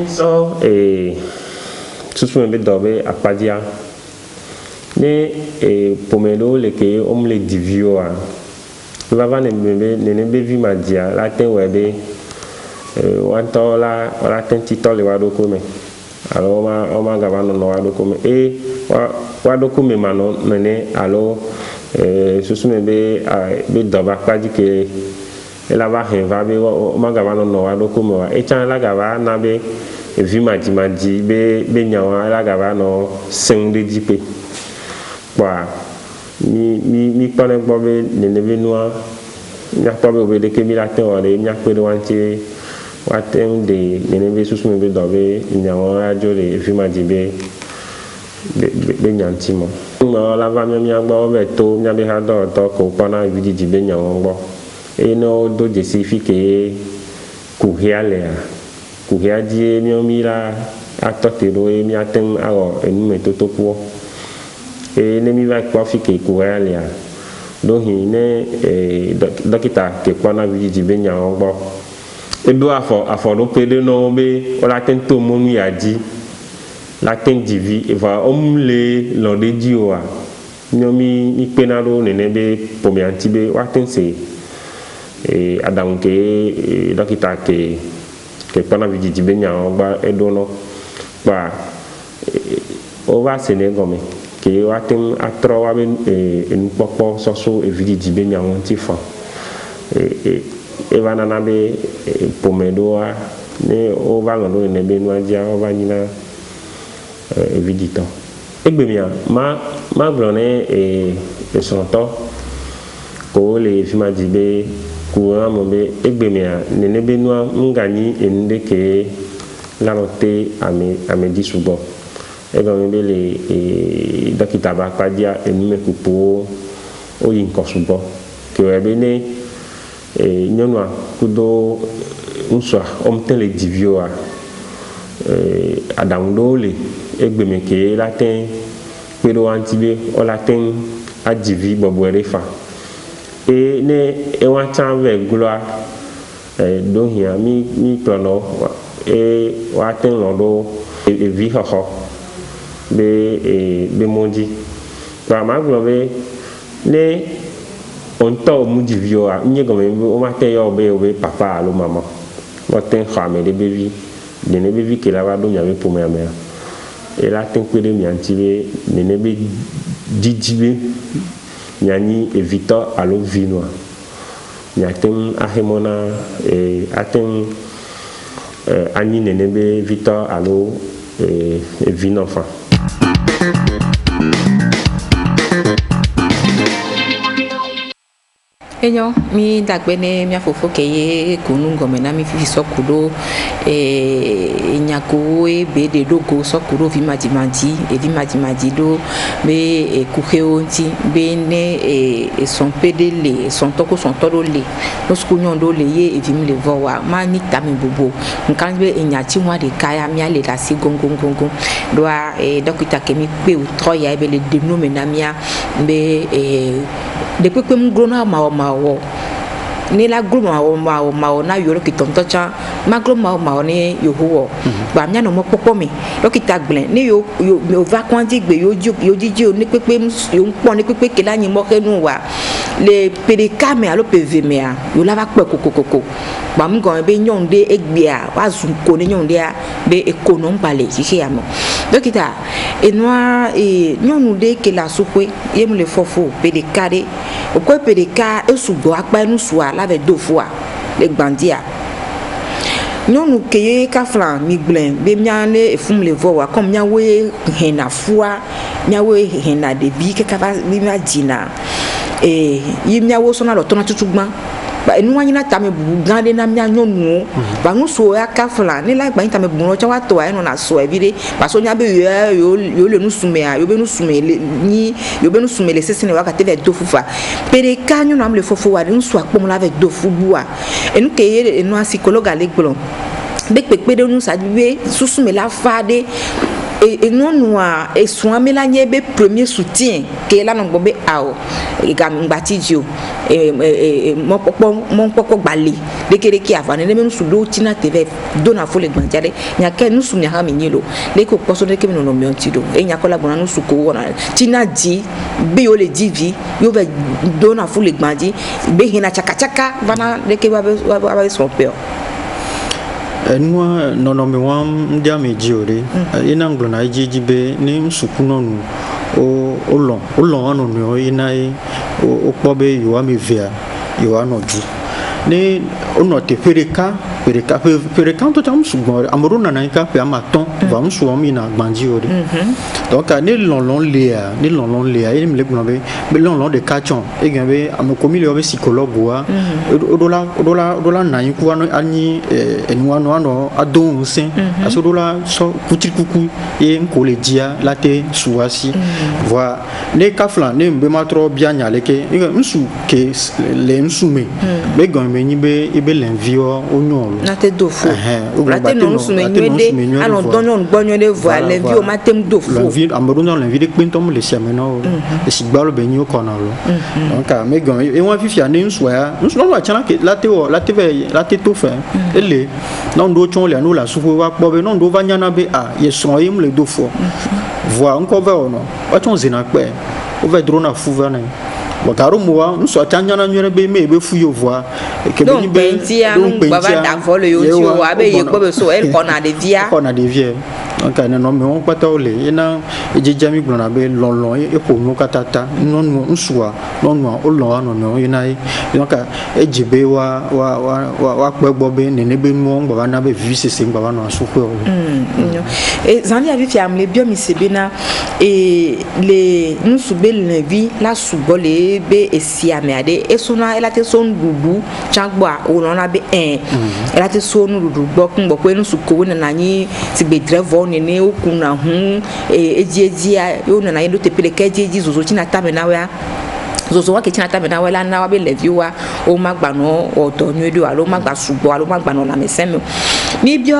so susume be do be apadia ne pomelo le ke le divio a va ne be vi madia la ten webe wanto la ten tito le wado kome alo ma gavano no wado kome wado kome mano nene alo susume be doba kwaji ke ela va hen va be ma gavano no wado kome wa chan la gava na be vi maji be nyawa la gava no sen de dipe kwa mi pone bobe nene be noa nya tobe be de ke mi la ten o de nya pe de wanti waten de nene be susume be dobe nyawa ajo de vi maji be nyanti mo no la va mi agba be to nya be ha do to ko pana vidiji be nyawa ngbo no do justifique ku hiale ku hiaji mi la atote do mi aten aro enu me to po ne mi va kwa fike ku hiale do hi ne dokita ke pana vidiji be nyawa ngbo edo afo do pede no be o la ten to mo mi aji la ten divi e va omle lo de dio a nyomi ipenado nene be pomi antibe wa ten se adam ke dokita ke pana vidiji be nyawa ngba edo no ba o va se ne gome ke wa ten atro wa be en popo soso e vidiji be nyawa ntifa va nana be pomedo a ne o va ngalo ne be no aja o va nyina vidito egbemia ma blone sonto ko le fimaji be ku amo be egbemia ne be no ngani ende ke larote ame disubo egome be le dokita ba padia enime kupo o yin kosubo ke webe ne nyonwa kudo unswa omtele divio a adangdole egbeme ke latin pero antibe o latin adivi bobwere fa ne wa tan ve gloire do hia mi plono wa ten lodo vi ho be mondi ba ma globe ne on to mu divio a nye gome o ma te yo be papa alo mama o ten khame de bevi de ne bevi ke la va do nya be pour me amea et la ten pe de mi antibe ne ne be didibe nyani evita alo vinoa nyatem ahemona atem ani ne ne be vita alo vino fa enyo mi dagbe ne mi afofo ke ye kunu ngome na mi fifi sokudo nyako be de dogo sokudo vi maji do be kuheo nti be ne son pedele son todo le no skunyo do le ye evi mi le vowa ma ni tami bobo nkan be enyachi nwa de kaya mi ale da si gongongongon do a dokita ke mi pe o troya be le denome na mia be de pepe mgrona ma ni la groma ma na yoro ki tonto cha ma groma ma ni yoho ba mia no mo popo mi dokita glen ni yo va kwandi gbe yo jiji o ni pepe yo npo ni pepe ke la yin mo kenu wa le pedika me alo pv me a yo la va pe kokokoko ba mi gan be nyonde egbe a wa zun ko ni nyonde a be ekonom pale sisi amo dokita enwa nyonu de ke la supwe yemu le fofo pedika de o ko pedika esugo apa nu suwa la ve do fois le gbandia nyonu ke ka flan mi glen be miane efum le vowa comme nyawe hena fua nyawe hena de bi ke ka ba mi ma dina yimnyawo so na lo tona tutugban ba enu wanyina tame bubu gande na mnya nyonu ba nuso ya ka flan ni la gba tame bubu no cha wa to ai no na so ebire ba so nya be yo le nu sume a yo be nu sume ni yo be nu sume le sesine wa ka te ve do fufa pere kanyo na mle fofo wa nso akpom la ve do fubuwa enu ke ye enu psychologue ale gbon be pepe de nu sa be susume la fade et non noir et soin mélanie be premier soutien que là non bobé ao et gam batidio et mon poko bali de kere ki avane ne menu sudo tina tv dona fo le gbanjare nya ke nu su nya ha menyelo le ko poso de ke no no miontido e nya kola bona nu su ko wona tina di be yo le divi yo be dona fo le gbanji be hina chaka chaka bana de ke ba son peur. Nous, non, mais moi, je me dis, il y a un peu de jibe, ni sukuno au long, on y a au pobe, il y a mes verres, il y a nos jours. Ni on note pereka to tam sugon amoruna na ka pe amaton va mu so mi na gbanji ore donc ni lon lea il me le gnobe be lon de kachon e gbe amokomi le obe psychologue wa odola na yin ku wa no ani enu no adon sin aso dola so kuku e nko le dia late suwasi voilà ne kaflan ne mbe matro bia nyale ke nsu ke le nsu me be gon me ni be ibe l'envio onyon na te dofo la te non su me nyede ano donyon gbonyo le voix l'envio matem dofo l'envio amoruna l'envio de quintom le semeno e sigbalo be nyo konalo donc me gon e won fifia ne nsu ya nsu no chana ke la te to fe ele non do chon le no la sufu wa kpo be non do va nyana be ye son yim le dofo voix encore va ono wa chon zina pe o va drona fu va na Bokaro moa nous soit tanyana nyere be me be fu yo voix que be pentia baba da vole yo ti o abe ye ko be so el kona de vie donc non mais on pata ole ina ejejami gbona be lon e po no katata non no nsuwa non no o lon no ina donc ejibe wa pegbo be ne be nu ngba na be visi ngba no asukwe et zandi a vu fiamle bio mi sebena et les nous soubel levi la soubole be esia me ade esuna elate son dudu changba o na be elate son dudu bokun bokwe no suko na nyi tigbe drevo ne okuna hu ejiedia yo na yendo tepele kejeji zozo china tamena wa zozo wa ke china tamena wa la na wa be levi wa o magba no odo nyedo alo magba subo alo magba no la meseme mi bio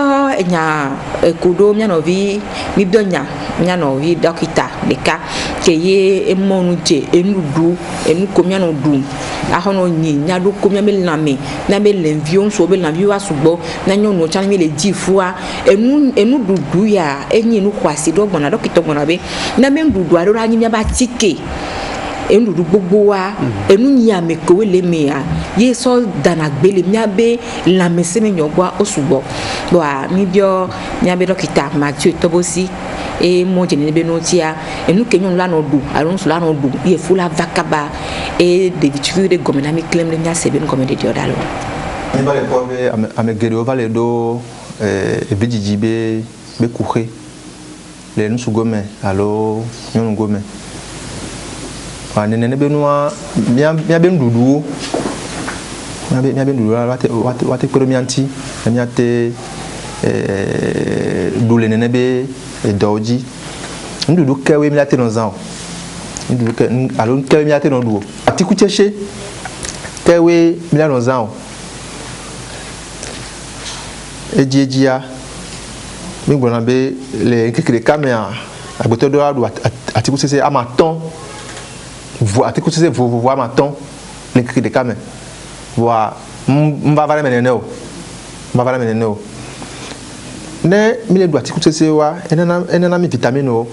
nya ekodo mia no vi mi bio nya no vi dokita deka ke ye emonu je enudu enu komia no dum ahono nyi nya do komia me na me lenvion so be na vi wa subo na nyo no chan me le jifua enu dudu ya enyi nu kwasi do gbona dokita gbona be na me dudu aro anyi me ba tike endudu gbogbo wa enu nyi amekowe le me ya ye so dana gbele mi abe la meseme nyogwa osugbo bo a mi bio mi abe dokita Mathieu Tobosi e mo je ne be no tia enu kenyon la no du arun so la no du ye fula vakaba e de vitu de gomena mi claim le nya sebe no comme de diodalo ni ba le ko be amegere o vale do e bijiji be kuhe le nu sugome alo nyonu gome wa nene be no mia be ndudu mia be ndudu wate koro mianti mia te dule nene be doji ndudu kewe mia te no zan ndudu ke alo kewe mia te no duo atiku cheche kewe mia no zan ejia mi gbona be le kekere kamera agboto do adu atiku cheche amaton voix atiku cheche voix amaton le kekere kamera voix mba vale meneneo ne mi le do atiku cheche wa enana mi vitamine o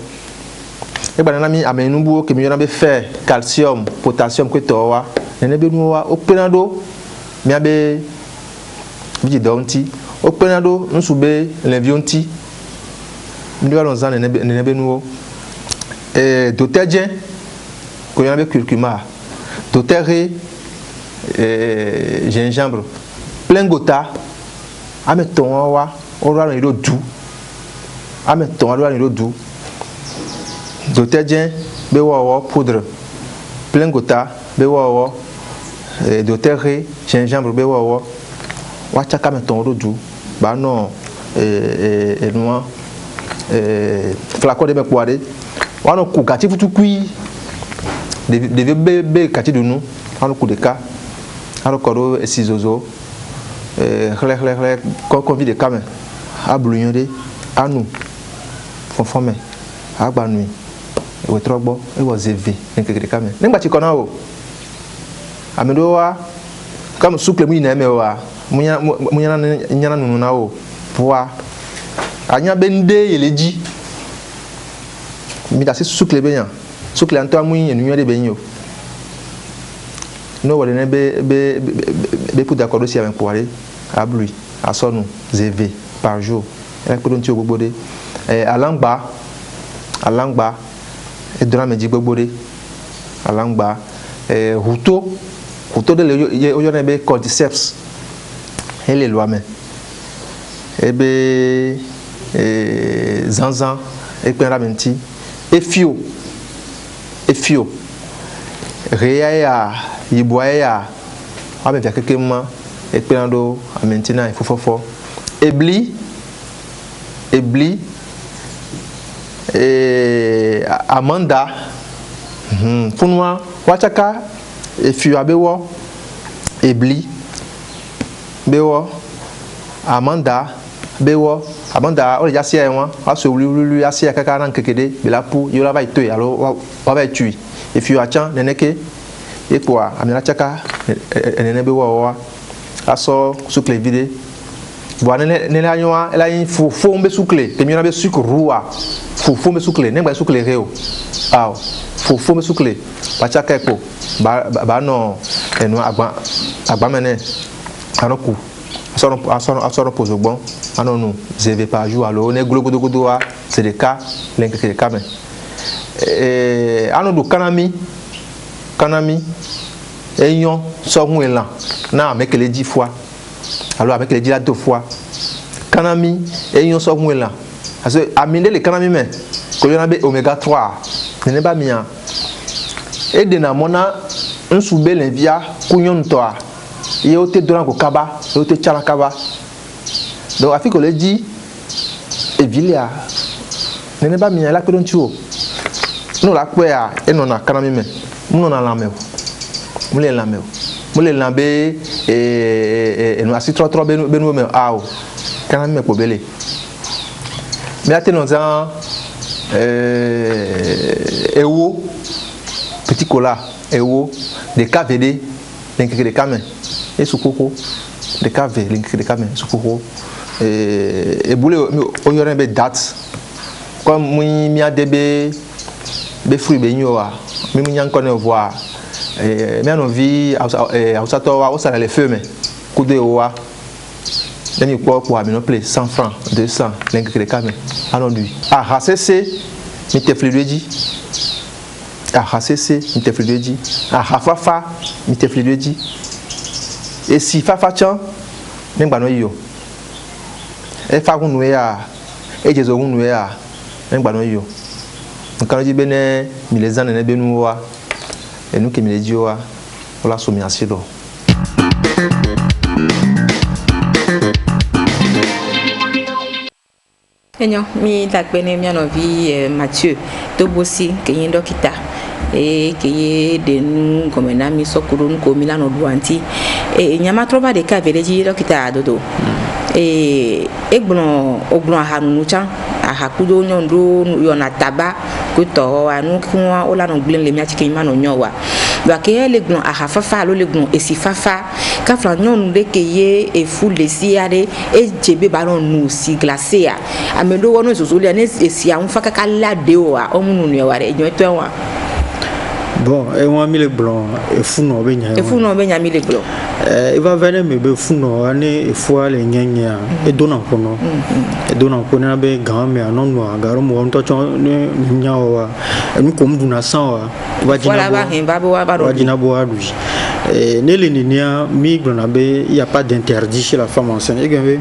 e gba na mi amenubu ke mi yona be fer calcium potassium ko to wa nene be nu wa o penado mi abe biji donti o penado nsube l'envionti mi wa lonza nene be nu o doterjen ko yona be curcuma doterre gingembre plein gota ameton wa o ra ni do du ameton wa ni do du doterjen be wo poudre plein gota be wo doterre gingembre be wo wa chaka meton do du ba no noa flacon de be poire wa no ku kati futu kui de be kati do nu wa no ku de ka alo kodo esizozo chle ko vi de kame ablunyo de anu conforme agba nui we trogbo e was zv nkekere kame ningba chikona o amedo wa kam sukle mu ina emewa munyana nunu na o poa anya bende yeleji mi da se sukle benya sukle anto amu enu de benyo no wale ne be pour d'accord aussi avec pour aller à bruit à sonu zv par jour e ko don ti gbogbo de alangba e dona meji gbogbo de alangba huto de le o yo ne be cordyceps ele lo ame ebe zanzan e pe ramenti efio reya ya yiboa ya ame via kekema e pe ando amentina e fofofo ebli amanda funwa wachaka efio abewo ebli bewo amanda bewo amanda o le jasia enwa aso wulu asia kaka na nkekede belapu yola ba itoy alo wa ba tui efio achan neneke ekwa amina chaka enene bewo wa aso sukle vide bo nene anyoa ela yin fofo mbe sukle te miona be sukrua fofo mbe sukle ne gba sukle reo aw fofo mbe sukle ba chaka epo ba no enu agba mene anoku asoro pozogbon anonu zv par jour alors ne glogodogodo wa c'est des cas l'enkeke cas mais anodu kanami eyon so hun elan na mekele 10 fois alors avec les 2 fois kanami eyon so hun elan parce que aminde le kanami mais ko yona be oméga 3 ne ba mia et de na mona un soube l'envia kunyon toa et au te donner au kaba et au te tchala kaba donc afin que le dit et vilia ne pas mis la que l'on tue nous la quoi et non a kanami mais nous na la meu mule lambe et nous assis trop benu mais ao kanami me pobele mais à tenons en ewo petit cola ewo de KVD l'enkeke de kamen et sukoko de KV l'enkeke de kamen sukoko et boule o yore be date comme mi adebe be fruit be nyowa mi nyan connaît voir mi an vi ausato wa osala le feu mais kude wa demi pour amino play 100 francs 200 l'enkeke de kamen alors lui ah HCC mi te fluidi a HCC mi te fluidi a hafafa mi te fluidi et si fafa chan nengba no yo e fa kunu ya e jezo kunu ya nengba no yo nkan ji bene mi les anene benu wa e nu ke mi le ji wa ola so mi asido Enyo mi dakbene mi anovi Mathieu Tobosi keyin dokita e keye de nu gomena mi sokuru nu ko milano duanti e nyama trova de ka veleji dokita adodo egbon ahanu chan ahakudo nyondo yona taba ko to anu kunwa ola no glen le mi atike ma no nyowa ba ke le gbon ahafafa lo le gbon esifafa ka fra nyonu de keye e fu le siare e jebe ba no nu si glacé a amelo wono soso le ne esi a unfa kaka lade o a omunu no yaware enyo to enwa bon et moi mi le blanc et fou no be nya mi le blanc il va venir me be fou no ane e fo ale nyanya e dona kono na be gan me anon no agaro mo on to chon nya wa nu ko mdu na san wa wajina bo adui ne le nia mi gbona be il y a pas d'interdit chez la femme enceinte et gavé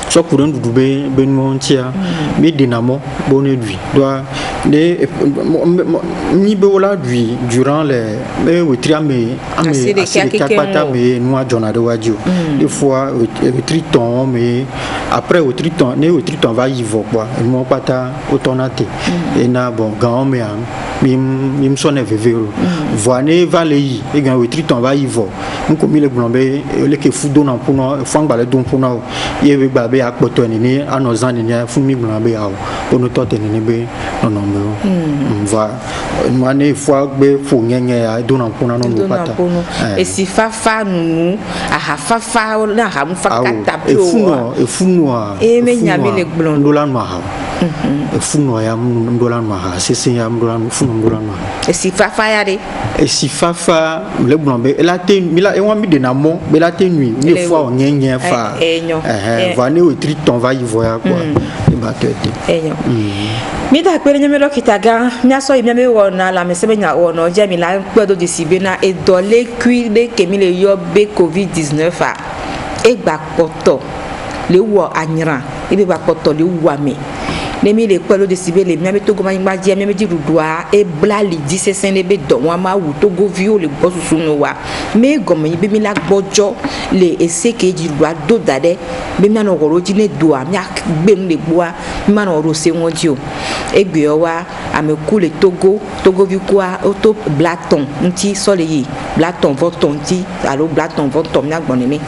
so courant du be benmo tia mi dinamo bonne lui doit les ni be wala lui durant les mais we triame ame kakpata me noa jona de wadio des fois we triton mais après we triton va y vo quoi mo pata autonate et na bon gan me mi sonne vevero voine va le yi e gan wetri ton va yi vo nko mi le blombe le ke fudo na puno fangba le don puno ye be gba be akpoto ni anozan ni fu mi blombe ya o no tote ni be no no va mane fois be fu nyenye ya don na puno no pata e si fafa nunu aha fafa na ha mu fakata pe o e funo e me nyame le blombe ndola no ha e funo ya ndola no ha sese ya ndola funo ndola no e si fafa ya de et si fafa le blombe la te mila e wa mi de na mo be la te nuit une fois on nyen fa va ne o triton va y voir quoi e ba tete mi da pe nyame lo kitaga nya so mi me wona la me se be nya wona je mi la gbodo de sibe na e dole kui de ke mi le yo be covid-19 a e gba poto le wo anyran e be gba poto le wo mi nemi le kwelo de sibele mi to go ma je mi di rudua e bla li 17 le be do wa ma wu to go vio le gbo susu no wa me go mi be mi la gbojo le ese ke di rudua do dade be mi na oro ji ne do a mi gbe mu le gbo a mi ma na oro se won ji o e gbe o wa ameku le togo vi kwa o to blaton nti so le yi blaton voton ti alo blaton voton mi agbon ni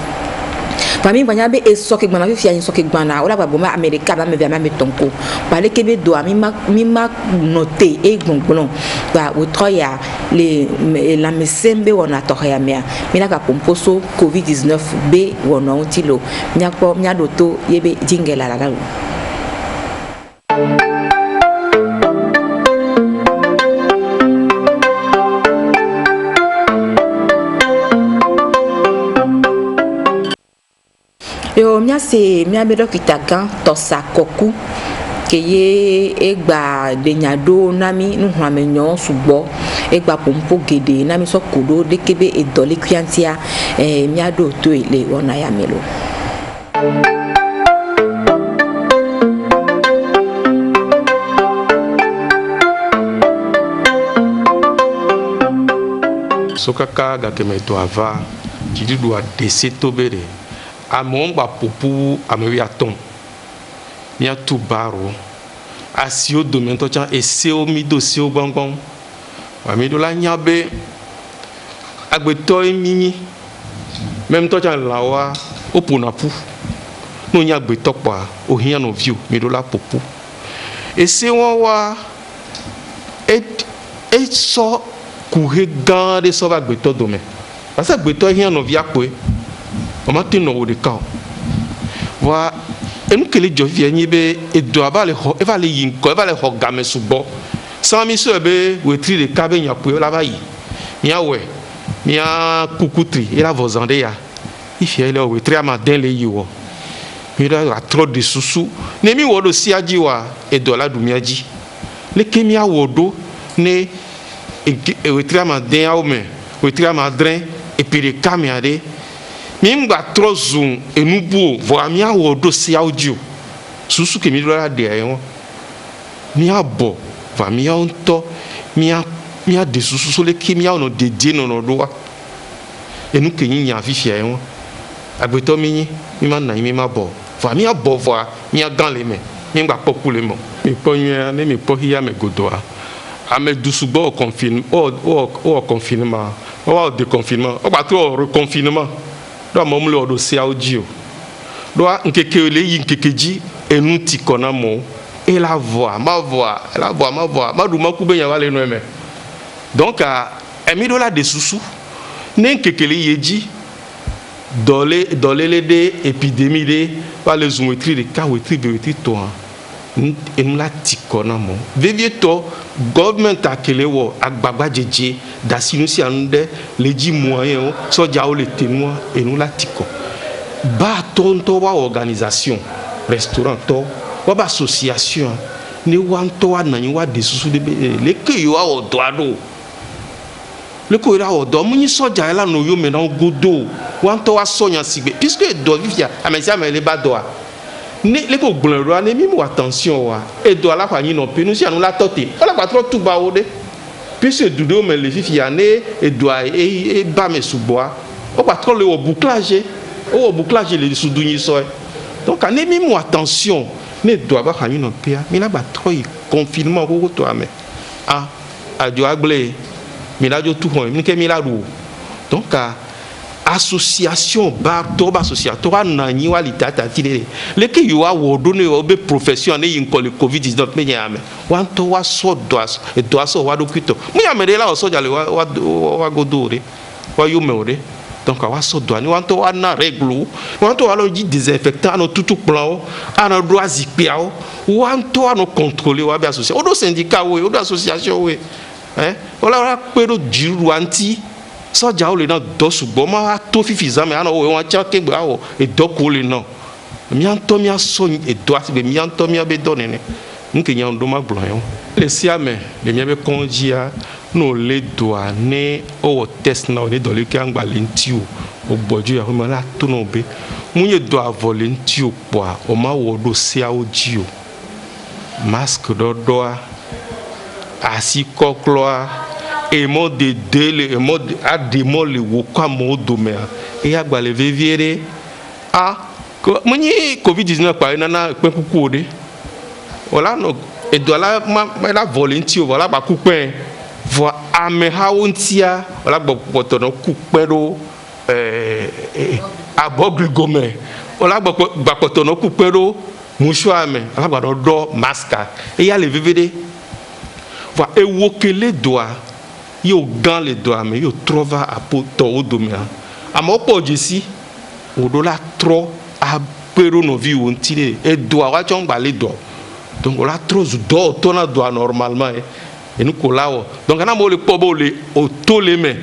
famille banya be e soke gbana fi ayin soke gbana ola gba boma america ba me via me tonko ba le kebe do mi ma noter e gbongbon ba o troya le la mesembe wona to ya me mi la ka pomposo covid-19 be wona ontilo nya ko nya do to yebe jingela la galu yo mia se mia be dokita kan to sakoku keye egba denyado nami nu hwamenyo sugbo egba pompo gede nami so kodo dekebe edole kwiantia mia do to ile wona ya melo sokaka ga kemeto ava kididu a deseto bere amon ba popu amewi aton mi atu baro asio domento chan eseo mi dosio gbongbon wa mi do la nyabe agbeto emini même to chan lawa oponapu no nya agbeto pa ohian no view mi do la popu ese won wa e so kuhe gan de so ba agbeto domain parce que agbeto hian no via pe on m'a tenu au décor. Voilà. Et nous que les gens viennent, et doivent aller, et va les yinko, et va les regarder sous bord. Sans mi sebe, ou tri de cabine, y a pour la vaille. Mia ouais, mia coucoutri, et la vosande ya. Il fait là, ou tri à ma den les yo. Mais là, a trop de sous-sous. Nemi wodo si a dit wa, et de la doumiaji. Les kemia wodo, ne, et tri à ma den ya ou mais, ou tri à ma drain, et puis les caméras. Mimba trop zoom et nous beau voir mia wodo si audio susu ke mi do la de ayon mia bo va mia onto mia de susu so le ki mia ono dédié no do et nous ke nya fifi ayon agbeto mi ma na mi ma bo va mia bo voir mia dans les mains mimba popu le mo mi ponye ne mi pohia me godoa ame dusubo confinement o confinement o déconfinement o ba trop reconfinement do mom le do sia audio do nkeke le yi nkekeji enu ti kona mo et la voix ma du maku be ya wale no eme donc emi do la de susu ne nkeke le yeji dole le de épidémie de pa le zoométrie de kawetri bewetri to enu la ti kona mo vevie to government akele wo agbagba jeje dasinu si ande le ji moyen so ja o le tenua et nous la tiko ba tonto wa organisation restaurant to wa ba association ni wan to wa na wa de susu de le ke yo wa odo ado le ko ira odo mu ni so ja la no yo me na godo wan to wa sonya sigbe puisque do vivia amesia me le ba do les ko gbonro ne mi mo attention wa e do ala kwa yin no pe nu si anu la tote ala kwa tro tu ba o de puisque dudo me le fifi ane e do e ba me suboa o kwa tro le o bouclage le sou dunyi so donc ane mi mo attention ne do ba kwa yin no pe mi la ba tro confinement ko to ame adio agble mi la jo tu hon mi ke mi la ru donc association bar to ba association to na nyi wali tata tire le ke yo awo do ne obe profession ne yin ko le covid-19 me nyame wan to wa so do aso wa do kwito mu ya me de la so jale wa godore wa yo me ore donc wa so do ani wan to wa na règle wan to wa lo di désinfectant no tutu plan ana do azipia wan to wa no contrôler wa be association o do syndicat we o do association we wala pero jiru anti soja o le na do ṣùgbọ́n ma to fifi zame ana o won cha ke gba o e do ko le na mi an to mi aso e do ati be mi an to mi abe do nene nke yan do ma gbon yon le si ame le mi abe konjia no le do ane o test na o le do le ke angba le nti o gboju ya mo la to no be mu ye do avole nti o po o ma wo do si a o ji o masque do asi kokloa et mon de dele et mon a demol wo kwa mo do me e agba le viviere mo ni covid-19 pa na pe kuku ode wala no e do la ma la volunteer wala ba kupen vo ame ha wontia wala gbo poto no kupen ro abogri gome wala gbo poto no kupen ro muso ame wala gba do masque e ya le viviere va évoquer doigts yo gan les doigts mais yo trouva à poto o domia amo po jesi o do la tro a pero no vi on tire e doigt wa chon ba le doigt donc la tro do to na doigt normalement et nous kolao donc na mo le po bo le o to le me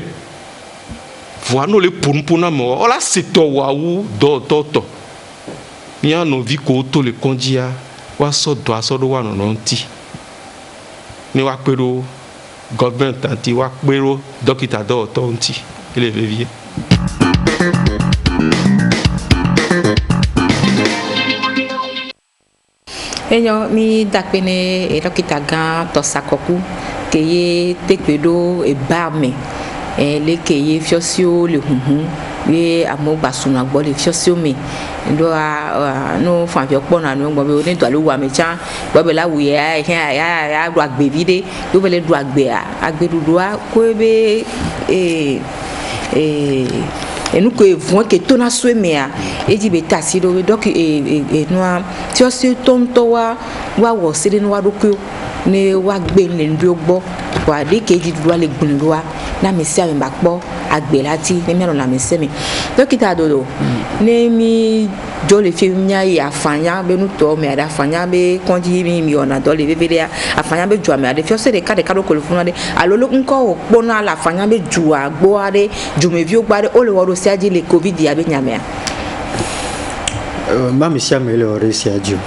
voa no le punpuna mo o la sito wa wu do to ya no vi ko to le konjia wa so do aso do wa no nti ni wa pero government anti wa pero dokita do to nti ele vivie enyo mi dakpene e dokita gan to sakoku keye tekpedo e barme le keye fiosio le hunhun we amogba suna gbo le fiosio mi ndo no fan fi opo na no gbo be oni to lo wa me chan gbo be la wu ya do agbe bi de do be le do agbe agbedudu a ko be enu ko evon ke to na so me a eji be tasi do we doc no fiosio tonto wa wo sire no wa do ko ni wa gbe le ndo gbo wa de keji do le gbun do wa na mi se ame bakpo agbe lati ni mi na mi se mi dokita dodo ni mi jo le fi nya ya afanya be nu to me ada afanya be konji mi ona do le bebele afanya be ju ame ade fi o se de ka do ko le fun ade alolo nko o po na la afanya be ju agbo ade ju me vi o gbare o le wo si aji le covid ya be nya me ma mi si ameliorer si adio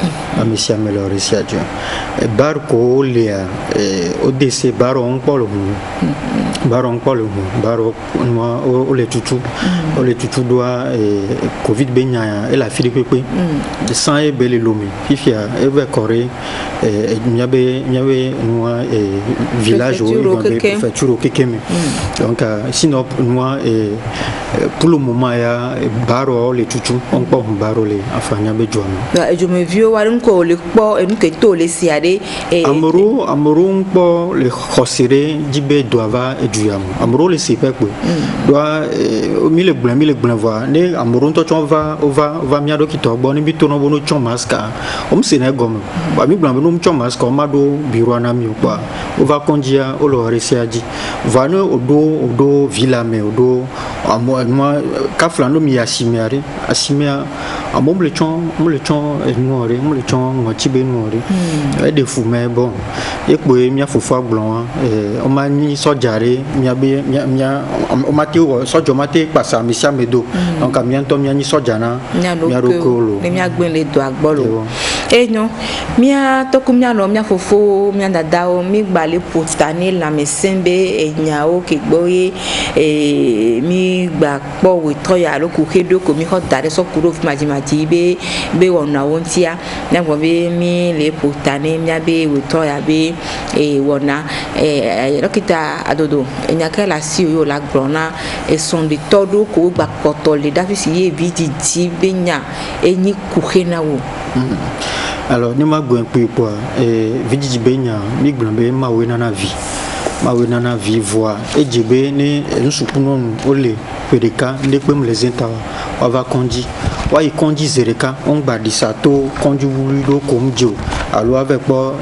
bar ko le o dese bar on polo baro o le tutu doa covid benya e la fili pepe de sang e bele lomi fifia e ve coré nyabe noa village o préfecture kekeme donc sinon noa pour le moment ya baro le tutu on po baro le afanya be joama je me vieux warin ko le po en ke to le siade amuru po le khosire jibe doava eduyam amuru le sipepo doa mi le blan voir ne amuru to chon va mi ado ki to gbo ni bi to no bono chon maska o mse na gom ba mi blan no chon maska o mado biro na mi kwa o va konjia o lo resiaji va no odo villa me odo moi kafla no mi asimia amom le chon noire mo le chon ngotibe noire e de fou mais bon e po mi afofo agbon o ma ni sojare mi abe o mate o sojo mate pasa mi sia medo donc mi anto mi ani sojana mi arokolo mi agbon le do agbolo enyo mi a to ku mi ano mi afofo mi andada o mi gba le potani la mi sembe enya o ke gboye mi gba po we to ya lo ku kedo ko mi ho dare so kuro fi majimati be wona wontia na go be mi le potani mi abe we to ya be wona lokita adodo enya ka la si yo la grona e son de todo ko gba poto le dafi si ye vidi ti benya enyi ku hena wo alors ni ma gwen pe po vidi benya mi gban be ma we na vie ma we nana vivre et djebe ne nsukuno ole pedeka ndekpe mlezenta wa va kondi wa i kondi zereka on gba disato kondi wuri do komjo alo avec po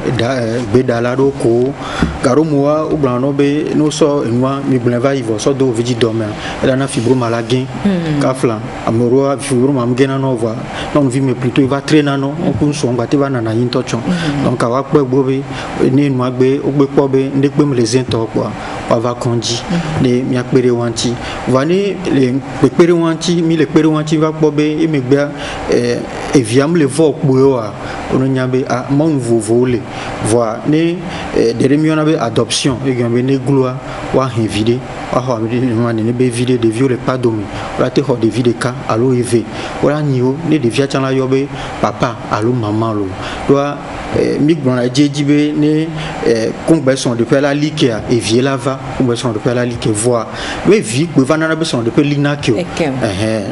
bedala do ko garomoa o blano be no so enwa mi blenva ivo so do vidi dormir ela na fibromyalgie kafla amoroa fibromyalgie no va non vi me plutôt il va traîner non on kun so ngba te va na yin tochon donc awa pe gbobe ni nwa gbe ogbe po be ndekpe mlezenta po wa va kondi ne mi akpere wanti vani le pere wanti mi le pere wanti va po be e me gba e viam le vo po a ono nyabe a mon vovo le voa ne de remiona be adoption e gambe ne gloire wa invité wa ha ne be vide de viole pas domi la te ho de vide ka alo eve wala nio ne de via chala yobe papa alo maman lo doa mi gbona jejibe ne conversion de la like et vie la va conversion de la like voa we vi pe vanana be son de pe lina kio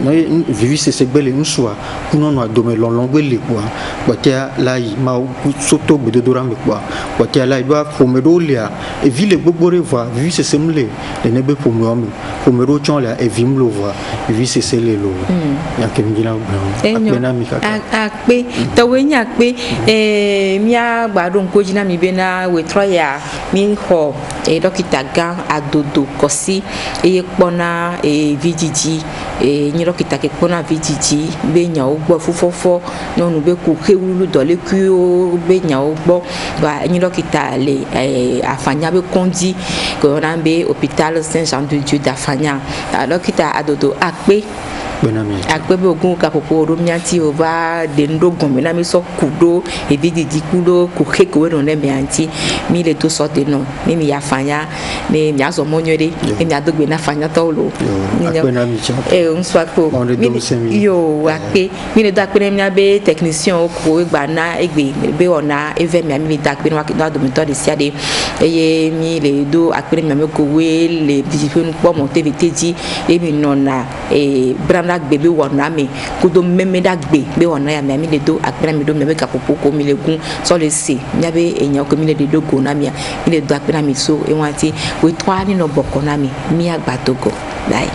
no vivi se segbele nsua kuno no adome lonlon gbele kwa botia lai ma soto bedodora me kwa botia lai doa fomedo lia et vi le gbogbore voa vivi se semle de ne be pomome pomero chon la et vi mlo voa vivi se sele lo ya kemjina akpena mi akpe to we nya akpe mia gbadun ko jina mi be na we troya mi ho dokita gan adodo kosi pona vijiji ni dokita ke pona vijiji be nya ogbo fufofo nonu be ku kewulu dole ku be nya ogbo ba ni dokita le afanya be kondi ko na be hôpital Saint-Jean de Dieu d'Afanya dokita adodo akpe akpebe ogun kapopo romianti ova de ndogun me na mi so kudo ebididi kudo ku keke we no ne mi anti mi le to so de no mi mi afanya ne mi azo monyore mi adogbe na afanya tolo on soit ko yo akpe mi le dakpe mi abe technicien ko gba na egbe be ona eve mi dakpe no wa do mi to de siade eye mi le do akpe mi ko we le bijipe po mo teviteji e mi nona branda bébé wona me kudo meme da gbe be wona ya mi le do akpera mi do me ka popo ko mi le gun so le se mi abe eyan ko mi le do go na mi le do akpera mi so e wanti we 3 ni no boko na mi agba togo lai